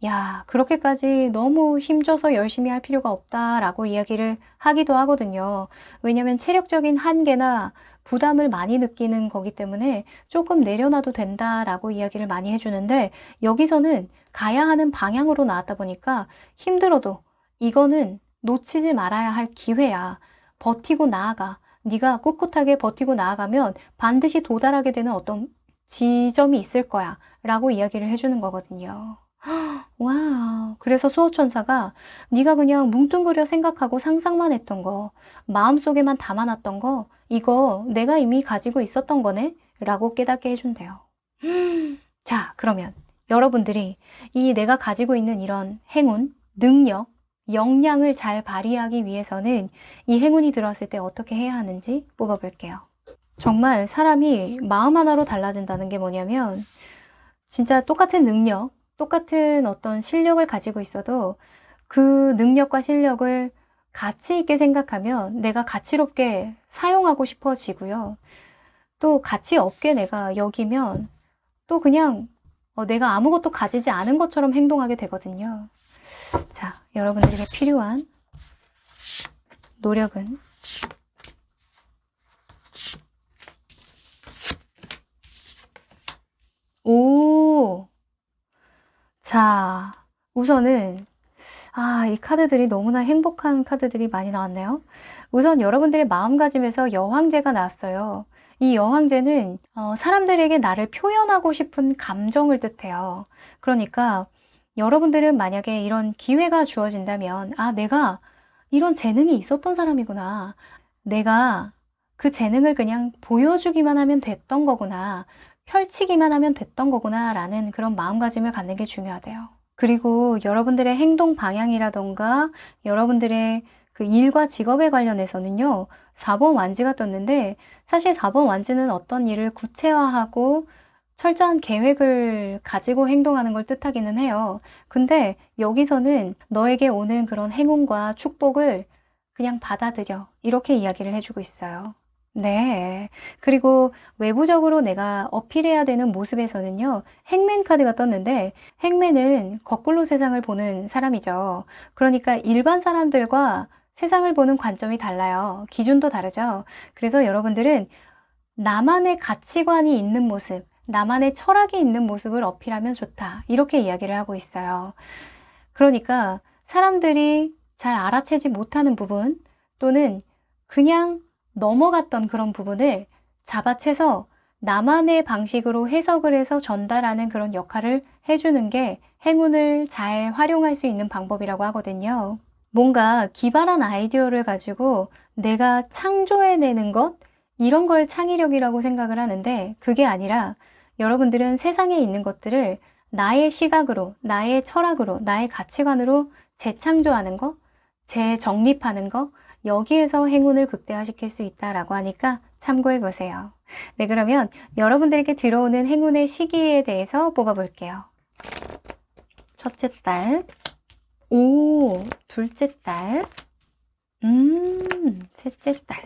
야, 그렇게까지 너무 힘줘서 열심히 할 필요가 없다라고 이야기를 하기도 하거든요. 왜냐하면 체력적인 한계나 부담을 많이 느끼는 거기 때문에 조금 내려놔도 된다라고 이야기를 많이 해주는데, 여기서는 가야 하는 방향으로 나왔다 보니까 힘들어도 이거는 놓치지 말아야 할 기회야. 버티고 나아가. 네가 꿋꿋하게 버티고 나아가면 반드시 도달하게 되는 어떤 지점이 있을 거야 라고 이야기를 해주는 거거든요. 와, 그래서 수호천사가 네가 그냥 뭉뚱그려 생각하고 상상만 했던 거, 마음속에만 담아놨던 거, 이거 내가 이미 가지고 있었던 거네 라고 깨닫게 해준대요. 자, 그러면 여러분들이 이 내가 가지고 있는 이런 행운, 능력, 역량을 잘 발휘하기 위해서는 이 행운이 들어왔을 때 어떻게 해야 하는지 뽑아볼게요. 정말 사람이 마음 하나로 달라진다는 게 뭐냐면, 진짜 똑같은 능력, 똑같은 어떤 실력을 가지고 있어도 그 능력과 실력을 가치 있게 생각하면 내가 가치롭게 사용하고 싶어지고요. 또 가치 없게 내가 여기면 또 그냥 내가 아무것도 가지지 않은 것처럼 행동하게 되거든요. 자, 여러분들에게 필요한 노력은 오! 자, 우선은 이 카드들이 너무나 행복한 카드들이 많이 나왔네요. 우선 여러분들의 마음가짐에서 여왕제가 나왔어요. 이 여왕제는 사람들에게 나를 표현하고 싶은 감정을 뜻해요. 그러니까 여러분들은 만약에 이런 기회가 주어진다면, 내가 이런 재능이 있었던 사람이구나. 내가 그 재능을 그냥 보여주기만 하면 됐던 거구나. 펼치기만 하면 됐던 거구나 라는 그런 마음가짐을 갖는 게 중요하대요. 그리고 여러분들의 행동 방향이라던가 여러분들의 그 일과 직업에 관련해서는요, 4번 완지가 떴는데, 사실 4번 완지는 어떤 일을 구체화하고 철저한 계획을 가지고 행동하는 걸 뜻하기는 해요. 근데 여기서는 너에게 오는 그런 행운과 축복을 그냥 받아들여. 이렇게 이야기를 해주고 있어요. 네. 그리고 외부적으로 내가 어필해야 되는 모습에서는요, 행맨 카드가 떴는데, 행맨은 거꾸로 세상을 보는 사람이죠. 그러니까 일반 사람들과 세상을 보는 관점이 달라요. 기준도 다르죠. 그래서 여러분들은 나만의 가치관이 있는 모습, 나만의 철학이 있는 모습을 어필하면 좋다. 이렇게 이야기를 하고 있어요. 그러니까 사람들이 잘 알아채지 못하는 부분 또는 그냥 넘어갔던 그런 부분을 잡아채서 나만의 방식으로 해석을 해서 전달하는 그런 역할을 해주는 게 행운을 잘 활용할 수 있는 방법이라고 하거든요. 뭔가 기발한 아이디어를 가지고 내가 창조해내는 것, 이런 걸 창의력이라고 생각을 하는데 그게 아니라 여러분들은 세상에 있는 것들을 나의 시각으로, 나의 철학으로, 나의 가치관으로 재창조하는 거, 재정립하는 거, 여기에서 행운을 극대화시킬 수 있다라고 하니까 참고해 보세요. 네, 그러면 여러분들에게 들어오는 행운의 시기에 대해서 뽑아볼게요. 첫째 달, 오, 둘째 달, 셋째 달.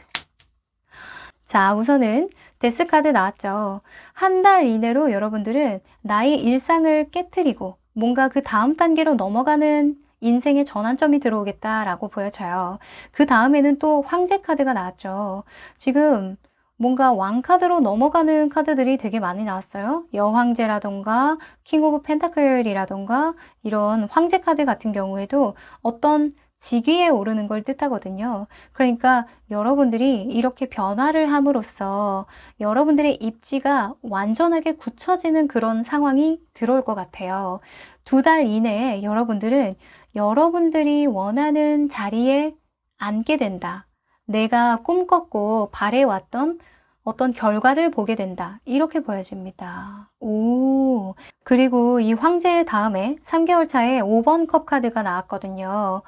자, 우선은 데스카드 나왔죠. 한 달 이내로 여러분들은 나의 일상을 깨트리고 뭔가 그 다음 단계로 넘어가는 인생의 전환점이 들어오겠다라고 보여져요. 그 다음에는 또 황제 카드가 나왔죠. 지금 뭔가 왕카드로 넘어가는 카드들이 되게 많이 나왔어요. 여황제라던가 킹 오브 펜타클이라던가 이런 황제 카드 같은 경우에도 어떤 직위에 오르는 걸 뜻하거든요. 그러니까 여러분들이 이렇게 변화를 함으로써 여러분들의 입지가 완전하게 굳혀지는 그런 상황이 들어올 것 같아요. 2달 이내에 여러분들은 여러분들이 원하는 자리에 앉게 된다. 내가 꿈꿨고 바래왔던 어떤 결과를 보게 된다. 이렇게 보여집니다. 오. 그리고 이 황제 다음에 3개월 차에 5번 컵 카드가 나왔거든요.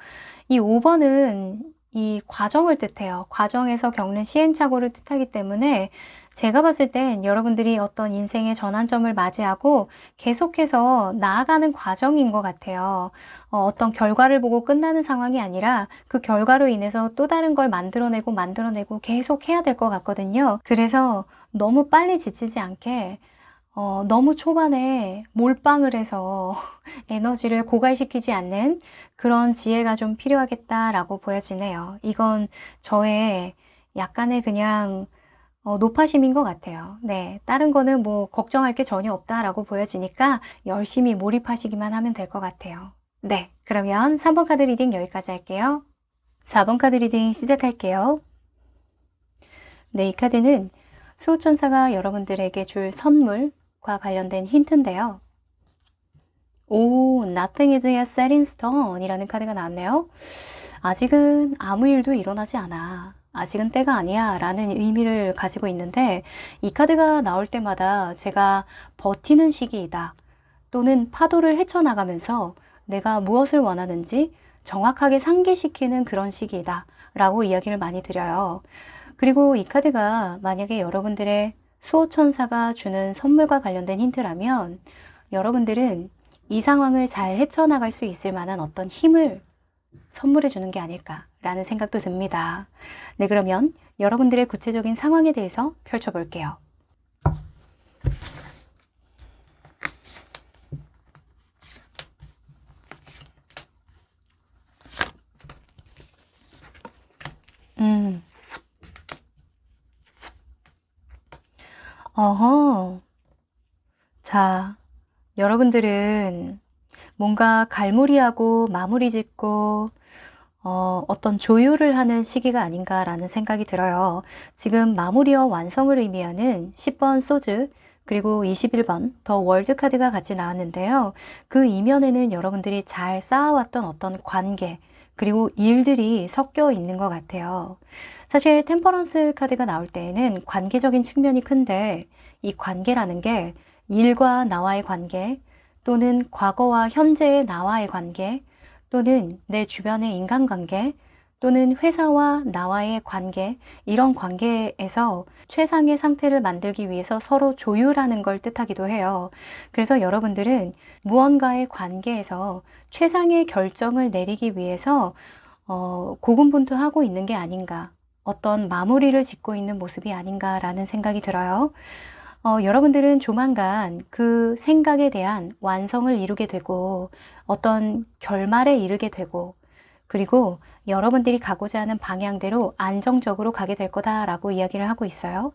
이 5번은 이 과정을 뜻해요. 과정에서 겪는 시행착오를 뜻하기 때문에 제가 봤을 땐 여러분들이 어떤 인생의 전환점을 맞이하고 계속해서 나아가는 과정인 것 같아요. 어떤 결과를 보고 끝나는 상황이 아니라 그 결과로 인해서 또 다른 걸 만들어내고 계속 해야 될 것 같거든요. 그래서 너무 빨리 지치지 않게 너무 초반에 몰빵을 해서 에너지를 고갈시키지 않는 그런 지혜가 좀 필요하겠다라고 보여지네요. 이건 저의 약간의 그냥 노파심인 것 같아요. 네, 다른 거는 뭐 걱정할 게 전혀 없다라고 보여지니까 열심히 몰입하시기만 하면 될 것 같아요. 네, 그러면 3번 카드 리딩 여기까지 할게요. 4번 카드 리딩 시작할게요. 네, 이 카드는 수호천사가 여러분들에게 줄 선물과 관련된 힌트인데요. 오, Nothing is yet set in stone 이라는 카드가 나왔네요. 아직은 아무 일도 일어나지 않아. 아직은 때가 아니야 라는 의미를 가지고 있는데 이 카드가 나올 때마다 제가 버티는 시기이다. 또는 파도를 헤쳐나가면서 내가 무엇을 원하는지 정확하게 상기시키는 그런 시기이다 라고 이야기를 많이 드려요. 그리고 이 카드가 만약에 여러분들의 수호천사가 주는 선물과 관련된 힌트라면 여러분들은 이 상황을 잘 헤쳐나갈 수 있을 만한 어떤 힘을 선물해 주는 게 아닐까라는 생각도 듭니다. 네, 그러면 여러분들의 구체적인 상황에 대해서 펼쳐볼게요. 어허. 자, 여러분들은 뭔가 갈무리하고 마무리 짓고 어떤 조율을 하는 시기가 아닌가라는 생각이 들어요. 지금 마무리와 완성을 의미하는 10번 소즈 그리고 21번 더 월드 카드가 같이 나왔는데요. 그 이면에는 여러분들이 잘 쌓아왔던 어떤 관계 그리고 일들이 섞여 있는 것 같아요. 사실 템퍼런스 카드가 나올 때에는 관계적인 측면이 큰데 이 관계라는 게 일과 나와의 관계 또는 과거와 현재의 나와의 관계 또는 내 주변의 인간관계 또는 회사와 나와의 관계 이런 관계에서 최상의 상태를 만들기 위해서 서로 조율하는 걸 뜻하기도 해요. 그래서 여러분들은 무언가의 관계에서 최상의 결정을 내리기 위해서 고군분투하고 있는 게 아닌가 어떤 마무리를 짓고 있는 모습이 아닌가라는 생각이 들어요. 여러분들은 조만간 그 생각에 대한 완성을 이루게 되고 어떤 결말에 이르게 되고 그리고 여러분들이 가고자 하는 방향대로 안정적으로 가게 될 거다라고 이야기를 하고 있어요.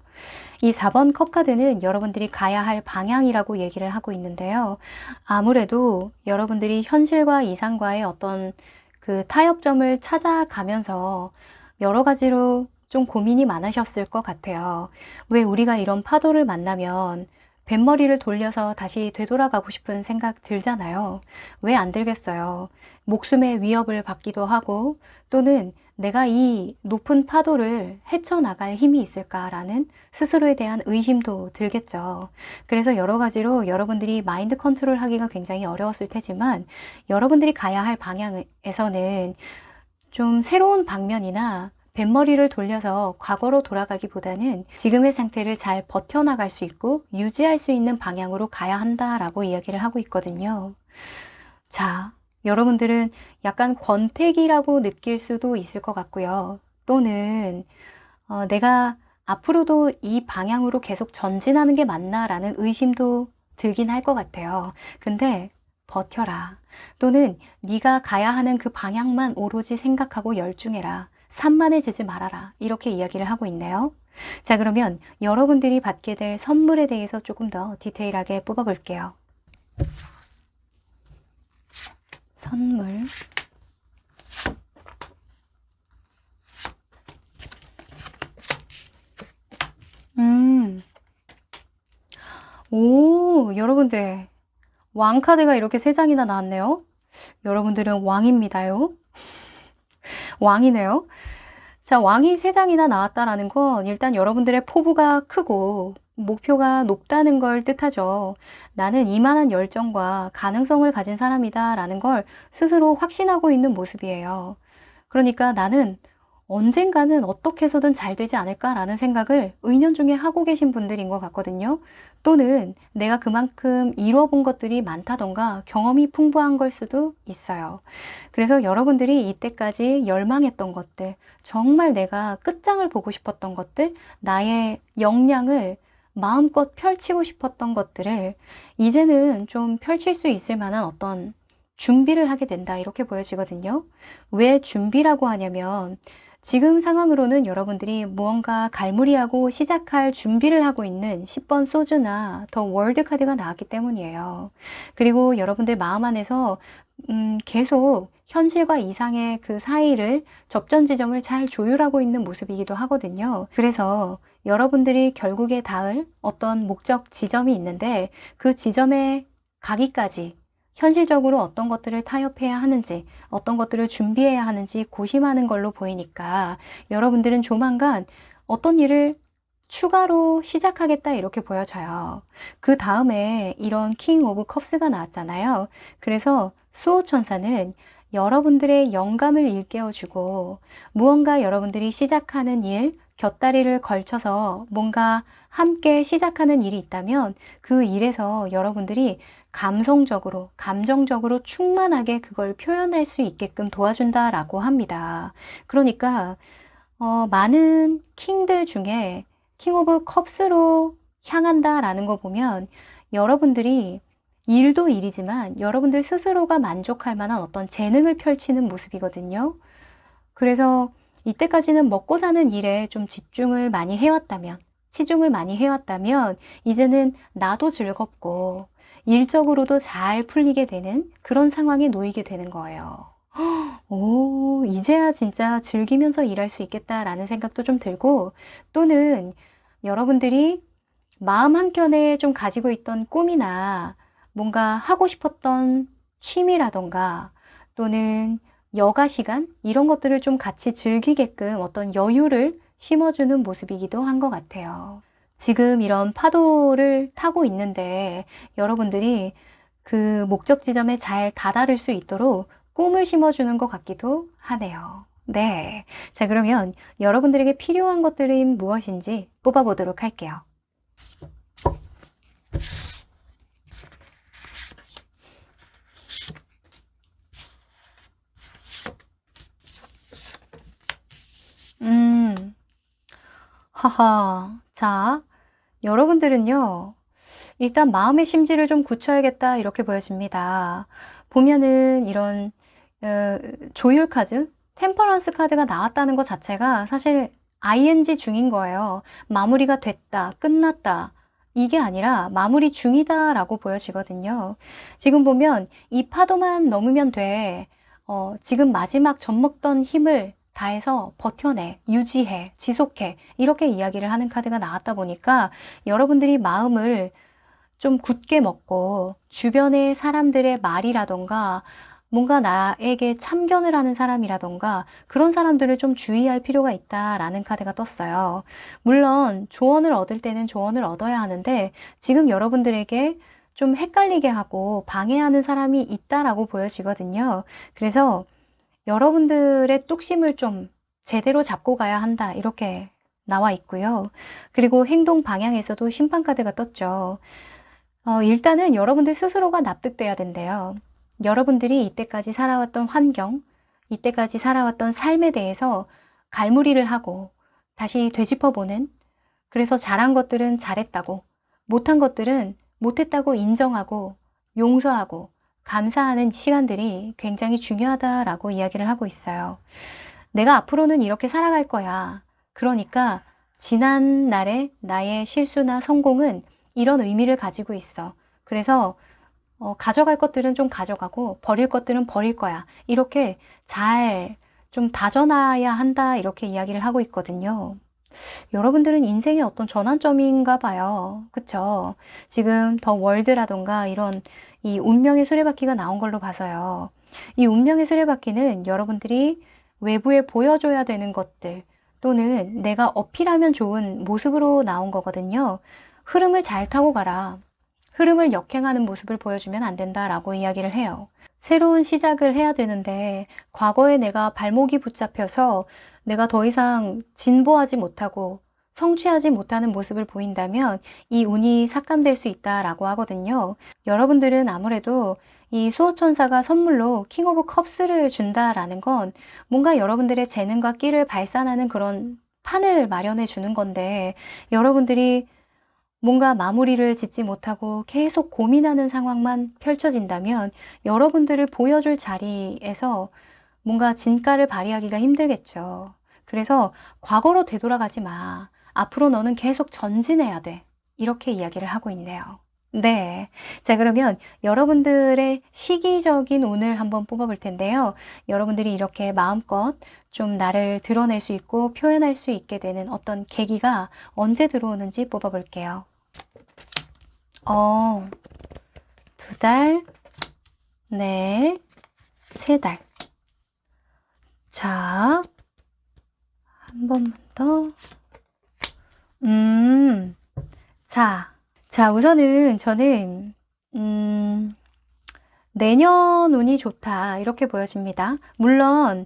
이 4번 컵 카드는 여러분들이 가야 할 방향이라고 얘기를 하고 있는데요. 아무래도 여러분들이 현실과 이상과의 어떤 그 타협점을 찾아가면서 여러 가지로 좀 고민이 많으셨을 것 같아요. 왜 우리가 이런 파도를 만나면 뱃머리를 돌려서 다시 되돌아가고 싶은 생각 들잖아요. 왜 안 들겠어요? 목숨의 위협을 받기도 하고 또는 내가 이 높은 파도를 헤쳐나갈 힘이 있을까라는 스스로에 대한 의심도 들겠죠. 그래서 여러 가지로 여러분들이 마인드 컨트롤 하기가 굉장히 어려웠을 테지만 여러분들이 가야 할 방향에서는 좀 새로운 방면이나 뱃머리를 돌려서 과거로 돌아가기보다는 지금의 상태를 잘 버텨나갈 수 있고 유지할 수 있는 방향으로 가야 한다라고 이야기를 하고 있거든요. 자, 여러분들은 약간 권태기라고 느낄 수도 있을 것 같고요. 또는 내가 앞으로도 이 방향으로 계속 전진하는 게 맞나라는 의심도 들긴 할 것 같아요. 근데 버텨라. 또는 네가 가야 하는 그 방향만 오로지 생각하고 열중해라. 산만해지지 말아라. 이렇게 이야기를 하고 있네요. 자, 그러면 여러분들이 받게 될 선물에 대해서 조금 더 디테일하게 뽑아볼게요. 선물. 오, 여러분들. 왕카드가 이렇게 3장이나 나왔네요. 여러분들은 왕입니다요. 왕이네요. 자, 왕이 3장이나 나왔다라는 건 일단 여러분들의 포부가 크고 목표가 높다는 걸 뜻하죠. 나는 이만한 열정과 가능성을 가진 사람이다 라는 걸 스스로 확신하고 있는 모습이에요. 그러니까 나는 언젠가는 어떻게 해서든 잘 되지 않을까라는 생각을 은연중에 하고 계신 분들인 것 같거든요. 또는 내가 그만큼 이뤄본 것들이 많다던가 경험이 풍부한 걸 수도 있어요. 그래서 여러분들이 이때까지 열망했던 것들, 정말 내가 끝장을 보고 싶었던 것들, 나의 역량을 마음껏 펼치고 싶었던 것들을 이제는 좀 펼칠 수 있을 만한 어떤 준비를 하게 된다 이렇게 보여지거든요. 왜 준비라고 하냐면 지금 상황으로는 여러분들이 무언가 갈무리하고 시작할 준비를 하고 있는 10번 소주나 더 월드 카드가 나왔기 때문이에요. 그리고 여러분들 마음 안에서 계속 현실과 이상의 그 사이를 접전 지점을 잘 조율하고 있는 모습이기도 하거든요. 그래서 여러분들이 결국에 닿을 어떤 목적 지점이 있는데 그 지점에 가기까지 현실적으로 어떤 것들을 타협해야 하는지, 어떤 것들을 준비해야 하는지 고심하는 걸로 보이니까 여러분들은 조만간 어떤 일을 추가로 시작하겠다 이렇게 보여져요. 그 다음에 이런 킹 오브 컵스가 나왔잖아요. 그래서 수호천사는 여러분들의 영감을 일깨워주고 무언가 여러분들이 시작하는 일, 곁다리를 걸쳐서 뭔가 함께 시작하는 일이 있다면 그 일에서 여러분들이 감성적으로, 감정적으로 충만하게 그걸 표현할 수 있게끔 도와준다라고 합니다. 그러니까 많은 킹들 중에 킹 오브 컵스로 향한다라는 거 보면 여러분들이 일도 일이지만 여러분들 스스로가 만족할 만한 어떤 재능을 펼치는 모습이거든요. 그래서 이때까지는 먹고 사는 일에 좀 집중을 많이 해왔다면, 치중을 많이 해왔다면 이제는 나도 즐겁고 일적으로도 잘 풀리게 되는 그런 상황에 놓이게 되는 거예요. 오, 이제야 진짜 즐기면서 일할 수 있겠다라는 생각도 좀 들고 또는 여러분들이 마음 한켠에 좀 가지고 있던 꿈이나 뭔가 하고 싶었던 취미라던가 또는 여가 시간 이런 것들을 좀 같이 즐기게끔 어떤 여유를 심어주는 모습이기도 한 것 같아요. 지금 이런 파도를 타고 있는데 여러분들이 그 목적 지점에 잘 다다를 수 있도록 꿈을 심어주는 것 같기도 하네요. 네. 자, 그러면 여러분들에게 필요한 것들이 무엇인지 뽑아보도록 할게요. 하하. 자, 여러분들은요, 일단 마음의 심지를 좀 굳혀야겠다 이렇게 보여집니다. 보면은 이런 조율 카드, 템퍼런스 카드가 나왔다는 것 자체가 사실 ing 중인 거예요. 마무리가 됐다, 끝났다. 이게 아니라 마무리 중이다 라고 보여지거든요. 지금 보면 이 파도만 넘으면 돼. 지금 마지막 젖먹던 힘을 다해서 버텨내, 유지해, 지속해. 이렇게 이야기를 하는 카드가 나왔다 보니까 여러분들이 마음을 좀 굳게 먹고 주변의 사람들의 말이라던가 뭔가 나에게 참견을 하는 사람이라던가 그런 사람들을 좀 주의할 필요가 있다라는 카드가 떴어요. 물론 조언을 얻을 때는 조언을 얻어야 하는데 지금 여러분들에게 좀 헷갈리게 하고 방해하는 사람이 있다라고 보여지거든요. 그래서 여러분들의 뚝심을 좀 제대로 잡고 가야 한다 이렇게 나와 있고요. 그리고 행동 방향에서도 심판 카드가 떴죠. 일단은 여러분들 스스로가 납득돼야 된대요. 여러분들이 이때까지 살아왔던 환경, 이때까지 살아왔던 삶에 대해서 갈무리를 하고 다시 되짚어보는, 그래서 잘한 것들은 잘했다고, 못한 것들은 못했다고 인정하고 용서하고 감사하는 시간들이 굉장히 중요하다라고 이야기를 하고 있어요. 내가 앞으로는 이렇게 살아갈 거야. 그러니까 지난 날의 나의 실수나 성공은 이런 의미를 가지고 있어. 그래서 가져갈 것들은 좀 가져가고 버릴 것들은 버릴 거야. 이렇게 잘 좀 다져놔야 한다 이렇게 이야기를 하고 있거든요. 여러분들은 인생의 어떤 전환점인가 봐요. 그쵸? 지금 더 월드라던가 이런 이 운명의 수레바퀴가 나온 걸로 봐서요. 이 운명의 수레바퀴는 여러분들이 외부에 보여줘야 되는 것들 또는 내가 어필하면 좋은 모습으로 나온 거거든요. 흐름을 잘 타고 가라. 흐름을 역행하는 모습을 보여주면 안 된다라고 이야기를 해요. 새로운 시작을 해야 되는데 과거에 내가 발목이 붙잡혀서 내가 더 이상 진보하지 못하고 성취하지 못하는 모습을 보인다면 이 운이 삭감될 수 있다라고 하거든요. 여러분들은 아무래도 이 수호천사가 선물로 킹 오브 컵스를 준다라는 건 뭔가 여러분들의 재능과 끼를 발산하는 그런 판을 마련해 주는 건데 여러분들이 뭔가 마무리를 짓지 못하고 계속 고민하는 상황만 펼쳐진다면 여러분들을 보여줄 자리에서 뭔가 진가를 발휘하기가 힘들겠죠. 그래서 과거로 되돌아가지 마. 앞으로 너는 계속 전진해야 돼. 이렇게 이야기를 하고 있네요. 네. 자, 그러면 여러분들의 시기적인 운을 한번 뽑아볼 텐데요. 여러분들이 이렇게 마음껏 좀 나를 드러낼 수 있고 표현할 수 있게 되는 어떤 계기가 언제 들어오는지 뽑아볼게요. 2달, 네, 3달. 자, 한 번만 더. 자, 우선은 저는, 내년 운이 좋다. 이렇게 보여집니다. 물론,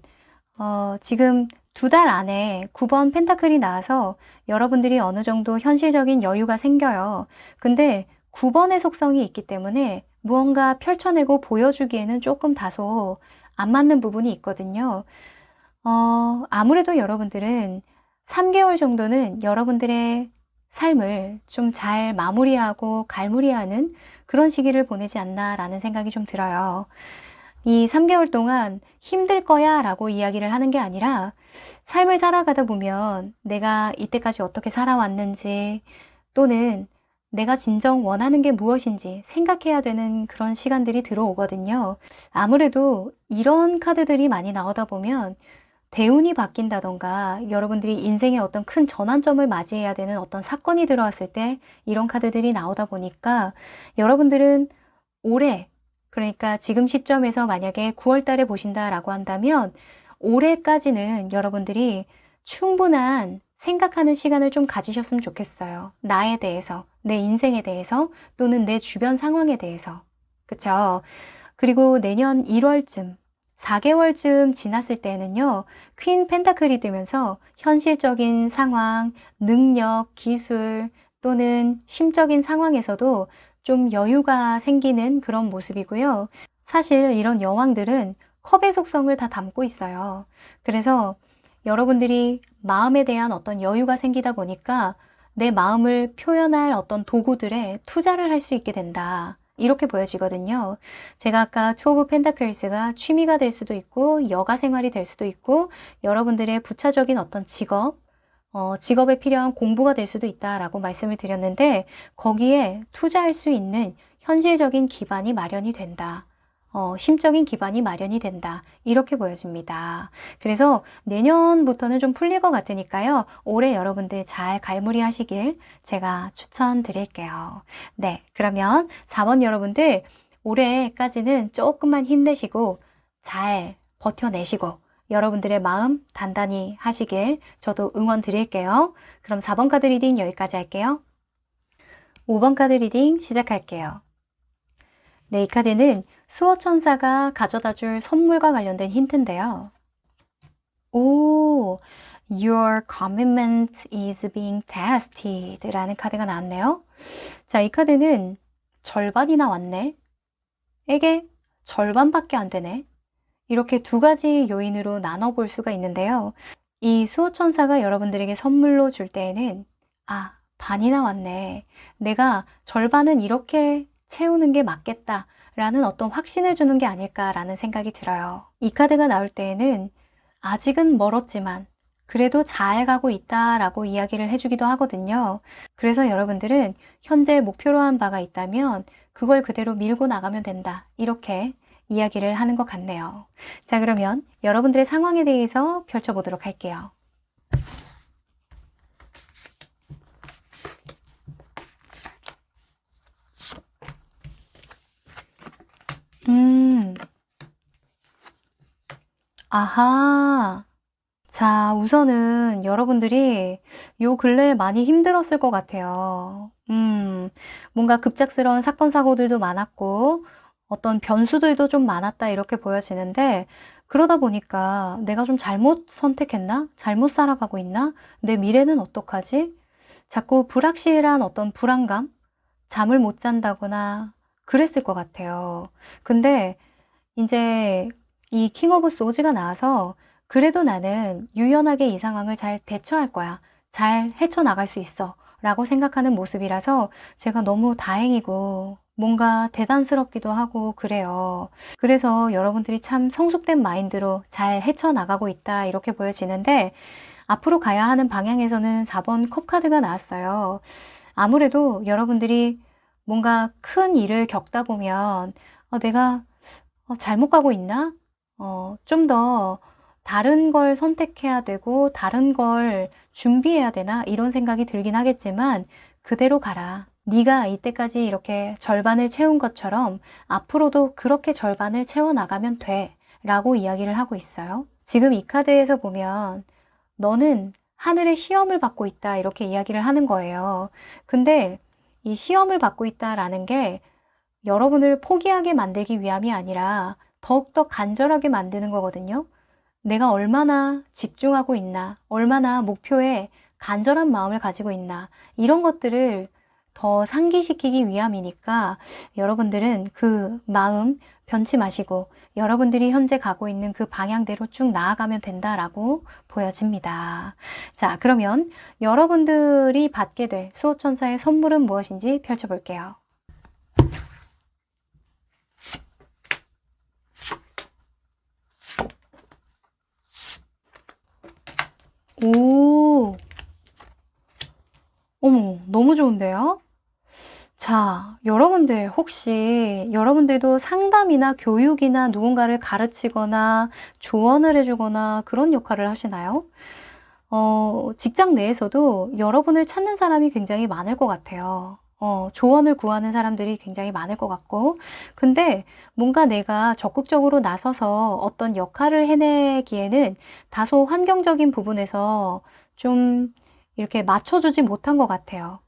지금 2달 안에 9번 펜타클이 나와서 여러분들이 어느 정도 현실적인 여유가 생겨요. 근데 9번의 속성이 있기 때문에 무언가 펼쳐내고 보여주기에는 조금 다소 안 맞는 부분이 있거든요. 아무래도 여러분들은 3개월 정도는 여러분들의 삶을 좀 잘 마무리하고 갈무리하는 그런 시기를 보내지 않나라는 생각이 좀 들어요. 이 3개월 동안 힘들 거야 라고 이야기를 하는 게 아니라 삶을 살아가다 보면 내가 이때까지 어떻게 살아왔는지 또는 내가 진정 원하는 게 무엇인지 생각해야 되는 그런 시간들이 들어오거든요. 아무래도 이런 카드들이 많이 나오다 보면 대운이 바뀐다던가 여러분들이 인생의 어떤 큰 전환점을 맞이해야 되는 어떤 사건이 들어왔을 때 이런 카드들이 나오다 보니까 여러분들은 올해, 그러니까 지금 시점에서 만약에 9월 달에 보신다라고 한다면 올해까지는 여러분들이 충분한 생각하는 시간을 좀 가지셨으면 좋겠어요. 나에 대해서, 내 인생에 대해서 또는 내 주변 상황에 대해서. 그쵸? 그리고 내년 1월쯤 4개월쯤 지났을 때는요, 퀸 펜타클이 되면서 현실적인 상황, 능력, 기술 또는 심적인 상황에서도 좀 여유가 생기는 그런 모습이고요. 사실 이런 여왕들은 컵의 속성을 다 담고 있어요. 그래서 여러분들이 마음에 대한 어떤 여유가 생기다 보니까 내 마음을 표현할 어떤 도구들에 투자를 할 수 있게 된다. 이렇게 보여지거든요. 제가 아까 투 오브 펜타클스가 취미가 될 수도 있고 여가 생활이 될 수도 있고 여러분들의 부차적인 어떤 직업에 필요한 공부가 될 수도 있다라고 말씀을 드렸는데 거기에 투자할 수 있는 현실적인 기반이 마련이 된다. 심적인 기반이 마련이 된다. 이렇게 보여집니다. 그래서 내년부터는 좀 풀릴 것 같으니까요. 올해 여러분들 잘 갈무리 하시길 제가 추천드릴게요. 네, 그러면 4번 여러분들 올해까지는 조금만 힘내시고 잘 버텨내시고 여러분들의 마음 단단히 하시길 저도 응원 드릴게요. 그럼 4번 카드 리딩 여기까지 할게요. 5번 카드 리딩 시작할게요. 네, 이 카드는 수호천사가 가져다 줄 선물과 관련된 힌트인데요. 오, Your commitment is being tested 라는 카드가 나왔네요. 자, 이 카드는 절반이나 왔네. 에게 절반밖에 안 되네. 이렇게 두 가지 요인으로 나눠볼 수가 있는데요. 이 수호천사가 여러분들에게 선물로 줄 때에는 반이나 왔네. 내가 절반은 이렇게 채우는 게 맞겠다 라는 어떤 확신을 주는 게 아닐까라는 생각이 들어요. 이 카드가 나올 때에는 아직은 멀었지만 그래도 잘 가고 있다라고 이야기를 해주기도 하거든요. 그래서 여러분들은 현재 목표로 한 바가 있다면 그걸 그대로 밀고 나가면 된다. 이렇게 이야기를 하는 것 같네요. 자, 그러면 여러분들의 상황에 대해서 펼쳐보도록 할게요. 아하. 자, 우선은 여러분들이 요 근래에 많이 힘들었을 것 같아요. 뭔가 급작스러운 사건, 사고들도 많았고, 어떤 변수들도 좀 많았다, 이렇게 보여지는데, 그러다 보니까 내가 좀 잘못 선택했나? 잘못 살아가고 있나? 내 미래는 어떡하지? 자꾸 불확실한 어떤 불안감? 잠을 못 잔다거나 그랬을 것 같아요. 근데 이제 이 킹 오브 소즈가 나와서 그래도 나는 유연하게 이 상황을 잘 대처할 거야. 잘 헤쳐나갈 수 있어. 라고 생각하는 모습이라서 제가 너무 다행이고 뭔가 대단스럽기도 하고 그래요. 그래서 여러분들이 참 성숙된 마인드로 잘 헤쳐나가고 있다 이렇게 보여지는데 앞으로 가야 하는 방향에서는 4번 컵 카드가 나왔어요. 아무래도 여러분들이 뭔가 큰 일을 겪다 보면 내가 잘못 가고 있나? 좀 더 다른 걸 선택해야 되고 다른 걸 준비해야 되나? 이런 생각이 들긴 하겠지만 그대로 가라. 네가 이때까지 이렇게 절반을 채운 것처럼 앞으로도 그렇게 절반을 채워나가면 돼. 라고 이야기를 하고 있어요. 지금 이 카드에서 보면 너는 하늘의 시험을 받고 있다. 이렇게 이야기를 하는 거예요. 근데 이 시험을 받고 있다라는 게 여러분을 포기하게 만들기 위함이 아니라 더욱더 간절하게 만드는 거거든요. 내가 얼마나 집중하고 있나, 얼마나 목표에 간절한 마음을 가지고 있나, 이런 것들을 더 상기시키기 위함이니까 여러분들은 그 마음 변치 마시고 여러분들이 현재 가고 있는 그 방향대로 쭉 나아가면 된다라고 보여집니다. 자, 그러면 여러분들이 받게 될 수호천사의 선물은 무엇인지 펼쳐볼게요. 오, 어머, 너무 좋은데요? 자, 여러분들 혹시 여러분들도 상담이나 교육이나 누군가를 가르치거나 조언을 해주거나 그런 역할을 하시나요? 직장 내에서도 여러분을 찾는 사람이 굉장히 많을 것 같아요. 조언을 구하는 사람들이 굉장히 많을 것 같고, 근데 뭔가 내가 적극적으로 나서서 어떤 역할을 해내기에는 다소 환경적인 부분에서 좀 이렇게 맞춰주지 못한 것 같아요.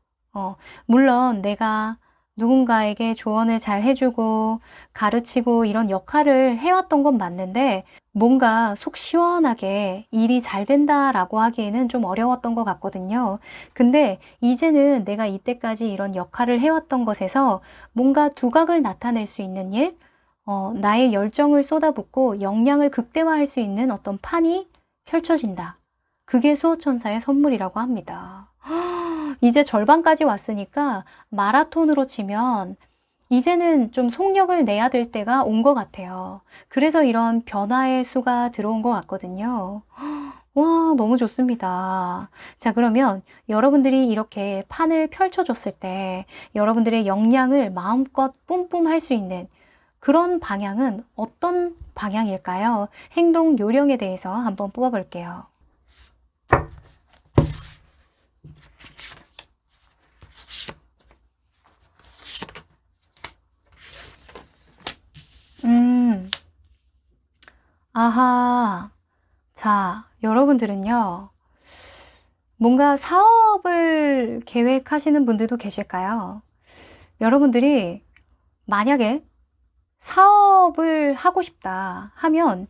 물론 내가 누군가에게 조언을 잘 해주고 가르치고 이런 역할을 해왔던 건 맞는데 뭔가 속 시원하게 일이 잘 된다라고 하기에는 좀 어려웠던 것 같거든요. 근데 이제는 내가 이때까지 이런 역할을 해왔던 것에서 뭔가 두각을 나타낼 수 있는 일, 나의 열정을 쏟아붓고 역량을 극대화할 수 있는 어떤 판이 펼쳐진다. 그게 수호천사의 선물이라고 합니다. 이제 절반까지 왔으니까 마라톤으로 치면 이제는 좀 속력을 내야 될 때가 온 것 같아요. 그래서 이런 변화의 수가 들어온 것 같거든요. 와, 너무 좋습니다. 자, 그러면 여러분들이 이렇게 판을 펼쳐줬을 때 여러분들의 역량을 마음껏 뿜뿜 할 수 있는 그런 방향은 어떤 방향일까요? 행동 요령에 대해서 한번 뽑아볼게요. 아하. 자, 여러분들은요, 뭔가 사업을 계획하시는 분들도 계실까요? 여러분들이 만약에 사업을 하고 싶다 하면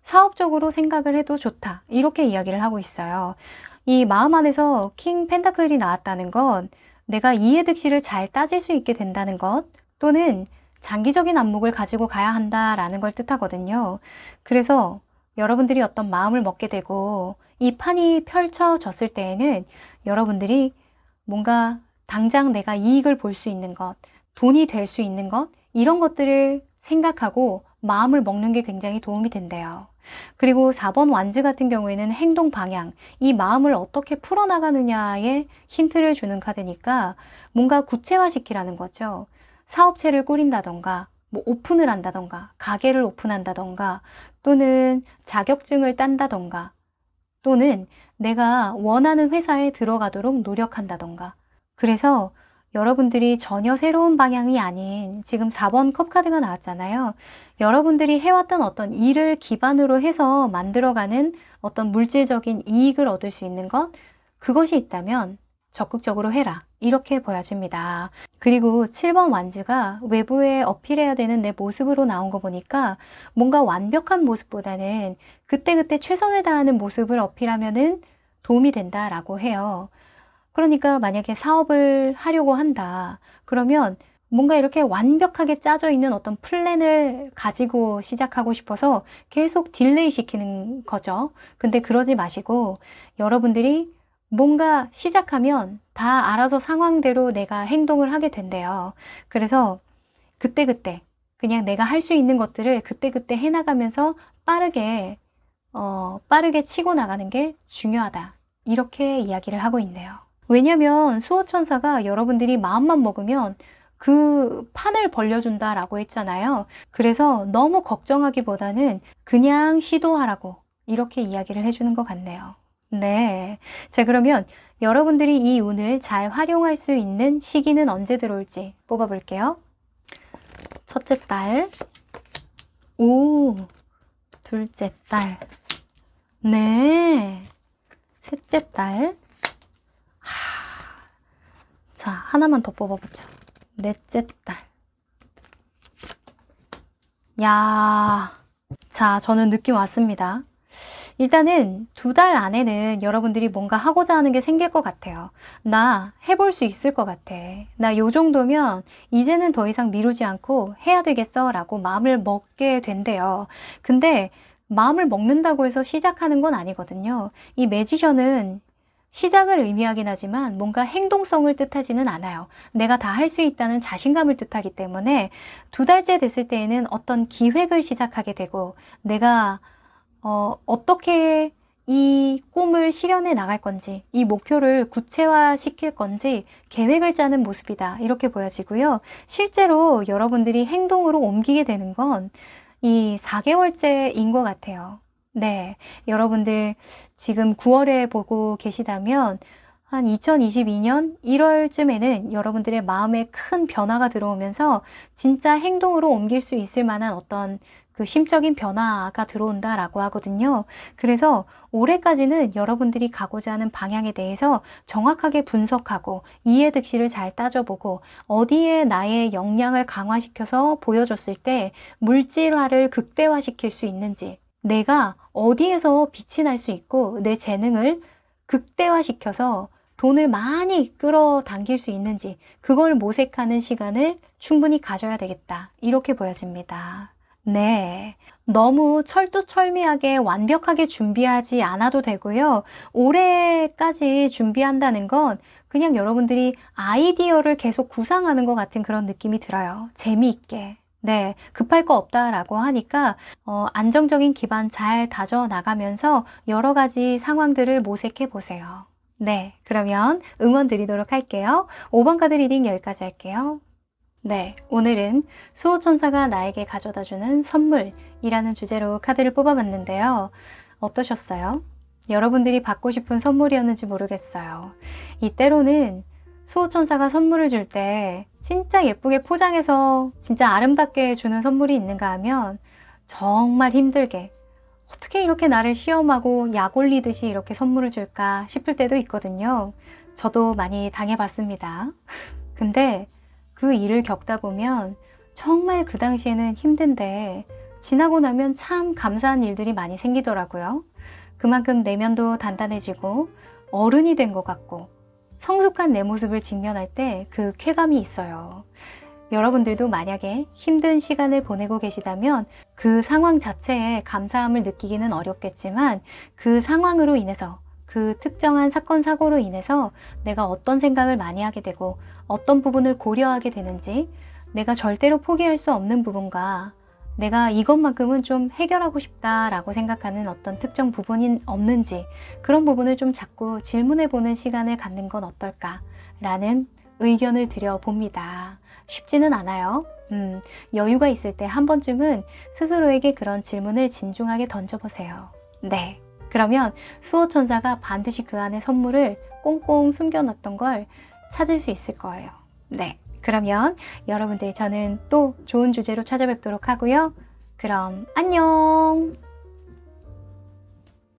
사업적으로 생각을 해도 좋다. 이렇게 이야기를 하고 있어요. 이 마음 안에서 킹 펜타클이 나왔다는 건 내가 이해득실을 잘 따질 수 있게 된다는 것 또는 장기적인 안목을 가지고 가야 한다라는 걸 뜻하거든요. 그래서 여러분들이 어떤 마음을 먹게 되고 이 판이 펼쳐졌을 때에는 여러분들이 뭔가 당장 내가 이익을 볼 수 있는 것, 돈이 될 수 있는 것 이런 것들을 생각하고 마음을 먹는 게 굉장히 도움이 된대요. 그리고 4번 완즈 같은 경우에는 행동 방향, 이 마음을 어떻게 풀어나가느냐에 힌트를 주는 카드니까 뭔가 구체화시키라는 거죠. 사업체를 꾸린다던가 뭐 오픈을 한다던가 가게를 오픈한다던가 또는 자격증을 딴다던가 또는 내가 원하는 회사에 들어가도록 노력한다던가. 그래서 여러분들이 전혀 새로운 방향이 아닌 지금 4번 컵 카드가 나왔잖아요. 여러분들이 해왔던 어떤 일을 기반으로 해서 만들어가는 어떤 물질적인 이익을 얻을 수 있는 것, 그것이 있다면 적극적으로 해라. 이렇게 보여집니다. 그리고 7번 완즈가 외부에 어필해야 되는 내 모습으로 나온 거 보니까 뭔가 완벽한 모습보다는 그때그때 최선을 다하는 모습을 어필하면은 도움이 된다라고 해요. 그러니까 만약에 사업을 하려고 한다. 그러면 뭔가 이렇게 완벽하게 짜져 있는 어떤 플랜을 가지고 시작하고 싶어서 계속 딜레이 시키는 거죠. 근데 그러지 마시고 여러분들이 뭔가 시작하면 다 알아서 상황대로 내가 행동을 하게 된대요. 그래서 그때그때 그냥 내가 할 수 있는 것들을 그때그때 해나가면서 빠르게 치고 나가는 게 중요하다. 이렇게 이야기를 하고 있네요. 왜냐면 수호천사가 여러분들이 마음만 먹으면 그 판을 벌려준다라고 했잖아요. 그래서 너무 걱정하기보다는 그냥 시도하라고 이렇게 이야기를 해주는 것 같네요. 네. 자, 그러면 여러분들이 이 운을 잘 활용할 수 있는 시기는 언제 들어올지 뽑아볼게요. 첫째 달, 오, 둘째 달, 네, 셋째 달, 자, 하나만 더 뽑아보자. 넷째 달. 야, 자, 저는 느낌 왔습니다. 일단은 2달 안에는 여러분들이 뭔가 하고자 하는 게 생길 것 같아요. 나 해볼 수 있을 것 같아. 나 요 정도면 이제는 더 이상 미루지 않고 해야 되겠어 라고 마음을 먹게 된대요. 근데 마음을 먹는다고 해서 시작하는 건 아니거든요. 이 매지션은 시작을 의미하긴 하지만 뭔가 행동성을 뜻하지는 않아요. 내가 다 할 수 있다는 자신감을 뜻하기 때문에 2달째 됐을 때에는 어떤 기획을 시작하게 되고 내가 어떻게 이 꿈을 실현해 나갈 건지, 이 목표를 구체화 시킬 건지 계획을 짜는 모습이다. 이렇게 보여지고요. 실제로 여러분들이 행동으로 옮기게 되는 건 이 4개월째인 것 같아요. 네, 여러분들 지금 9월에 보고 계시다면 한 2022년 1월쯤에는 여러분들의 마음에 큰 변화가 들어오면서 진짜 행동으로 옮길 수 있을 만한 어떤 그 심적인 변화가 들어온다라고 하거든요. 그래서 올해까지는 여러분들이 가고자 하는 방향에 대해서 정확하게 분석하고 이해득실을 잘 따져보고 어디에 나의 역량을 강화시켜서 보여줬을 때 물질화를 극대화시킬 수 있는지 내가 어디에서 빛이 날 수 있고 내 재능을 극대화시켜서 돈을 많이 끌어당길 수 있는지 그걸 모색하는 시간을 충분히 가져야 되겠다. 이렇게 보여집니다. 네. 너무 철두철미하게 완벽하게 준비하지 않아도 되고요. 올해까지 준비한다는 건 그냥 여러분들이 아이디어를 계속 구상하는 것 같은 그런 느낌이 들어요. 재미있게. 네. 급할 거 없다라고 하니까 안정적인 기반 잘 다져 나가면서 여러 가지 상황들을 모색해 보세요. 네. 그러면 응원 드리도록 할게요. 5번 카드 리딩 여기까지 할게요. 네, 오늘은 수호천사가 나에게 가져다주는 선물이라는 주제로 카드를 뽑아봤는데요. 어떠셨어요? 여러분들이 받고 싶은 선물이었는지 모르겠어요. 이때로는 수호천사가 선물을 줄 때 진짜 예쁘게 포장해서 진짜 아름답게 주는 선물이 있는가 하면 정말 힘들게 어떻게 이렇게 나를 시험하고 약 올리듯이 이렇게 선물을 줄까 싶을 때도 있거든요. 저도 많이 당해봤습니다. 근데 그 일을 겪다 보면 정말 그 당시에는 힘든데 지나고 나면 참 감사한 일들이 많이 생기더라고요. 그만큼 내면도 단단해지고 어른이 된 것 같고 성숙한 내 모습을 직면할 때 그 쾌감이 있어요. 여러분들도 만약에 힘든 시간을 보내고 계시다면 그 상황 자체에 감사함을 느끼기는 어렵겠지만 그 상황으로 인해서 그 특정한 사건, 사고로 인해서 내가 어떤 생각을 많이 하게 되고 어떤 부분을 고려하게 되는지 내가 절대로 포기할 수 없는 부분과 내가 이것만큼은 좀 해결하고 싶다라고 생각하는 어떤 특정 부분이 없는지 그런 부분을 좀 자꾸 질문해 보는 시간을 갖는 건 어떨까라는 의견을 드려봅니다. 쉽지는 않아요. 여유가 있을 때 한 번쯤은 스스로에게 그런 질문을 진중하게 던져보세요. 네. 그러면 수호천사가 반드시 그 안에 선물을 꽁꽁 숨겨놨던 걸 찾을 수 있을 거예요. 네. 그러면 여러분들 저는 또 좋은 주제로 찾아뵙도록 하고요. 그럼 안녕!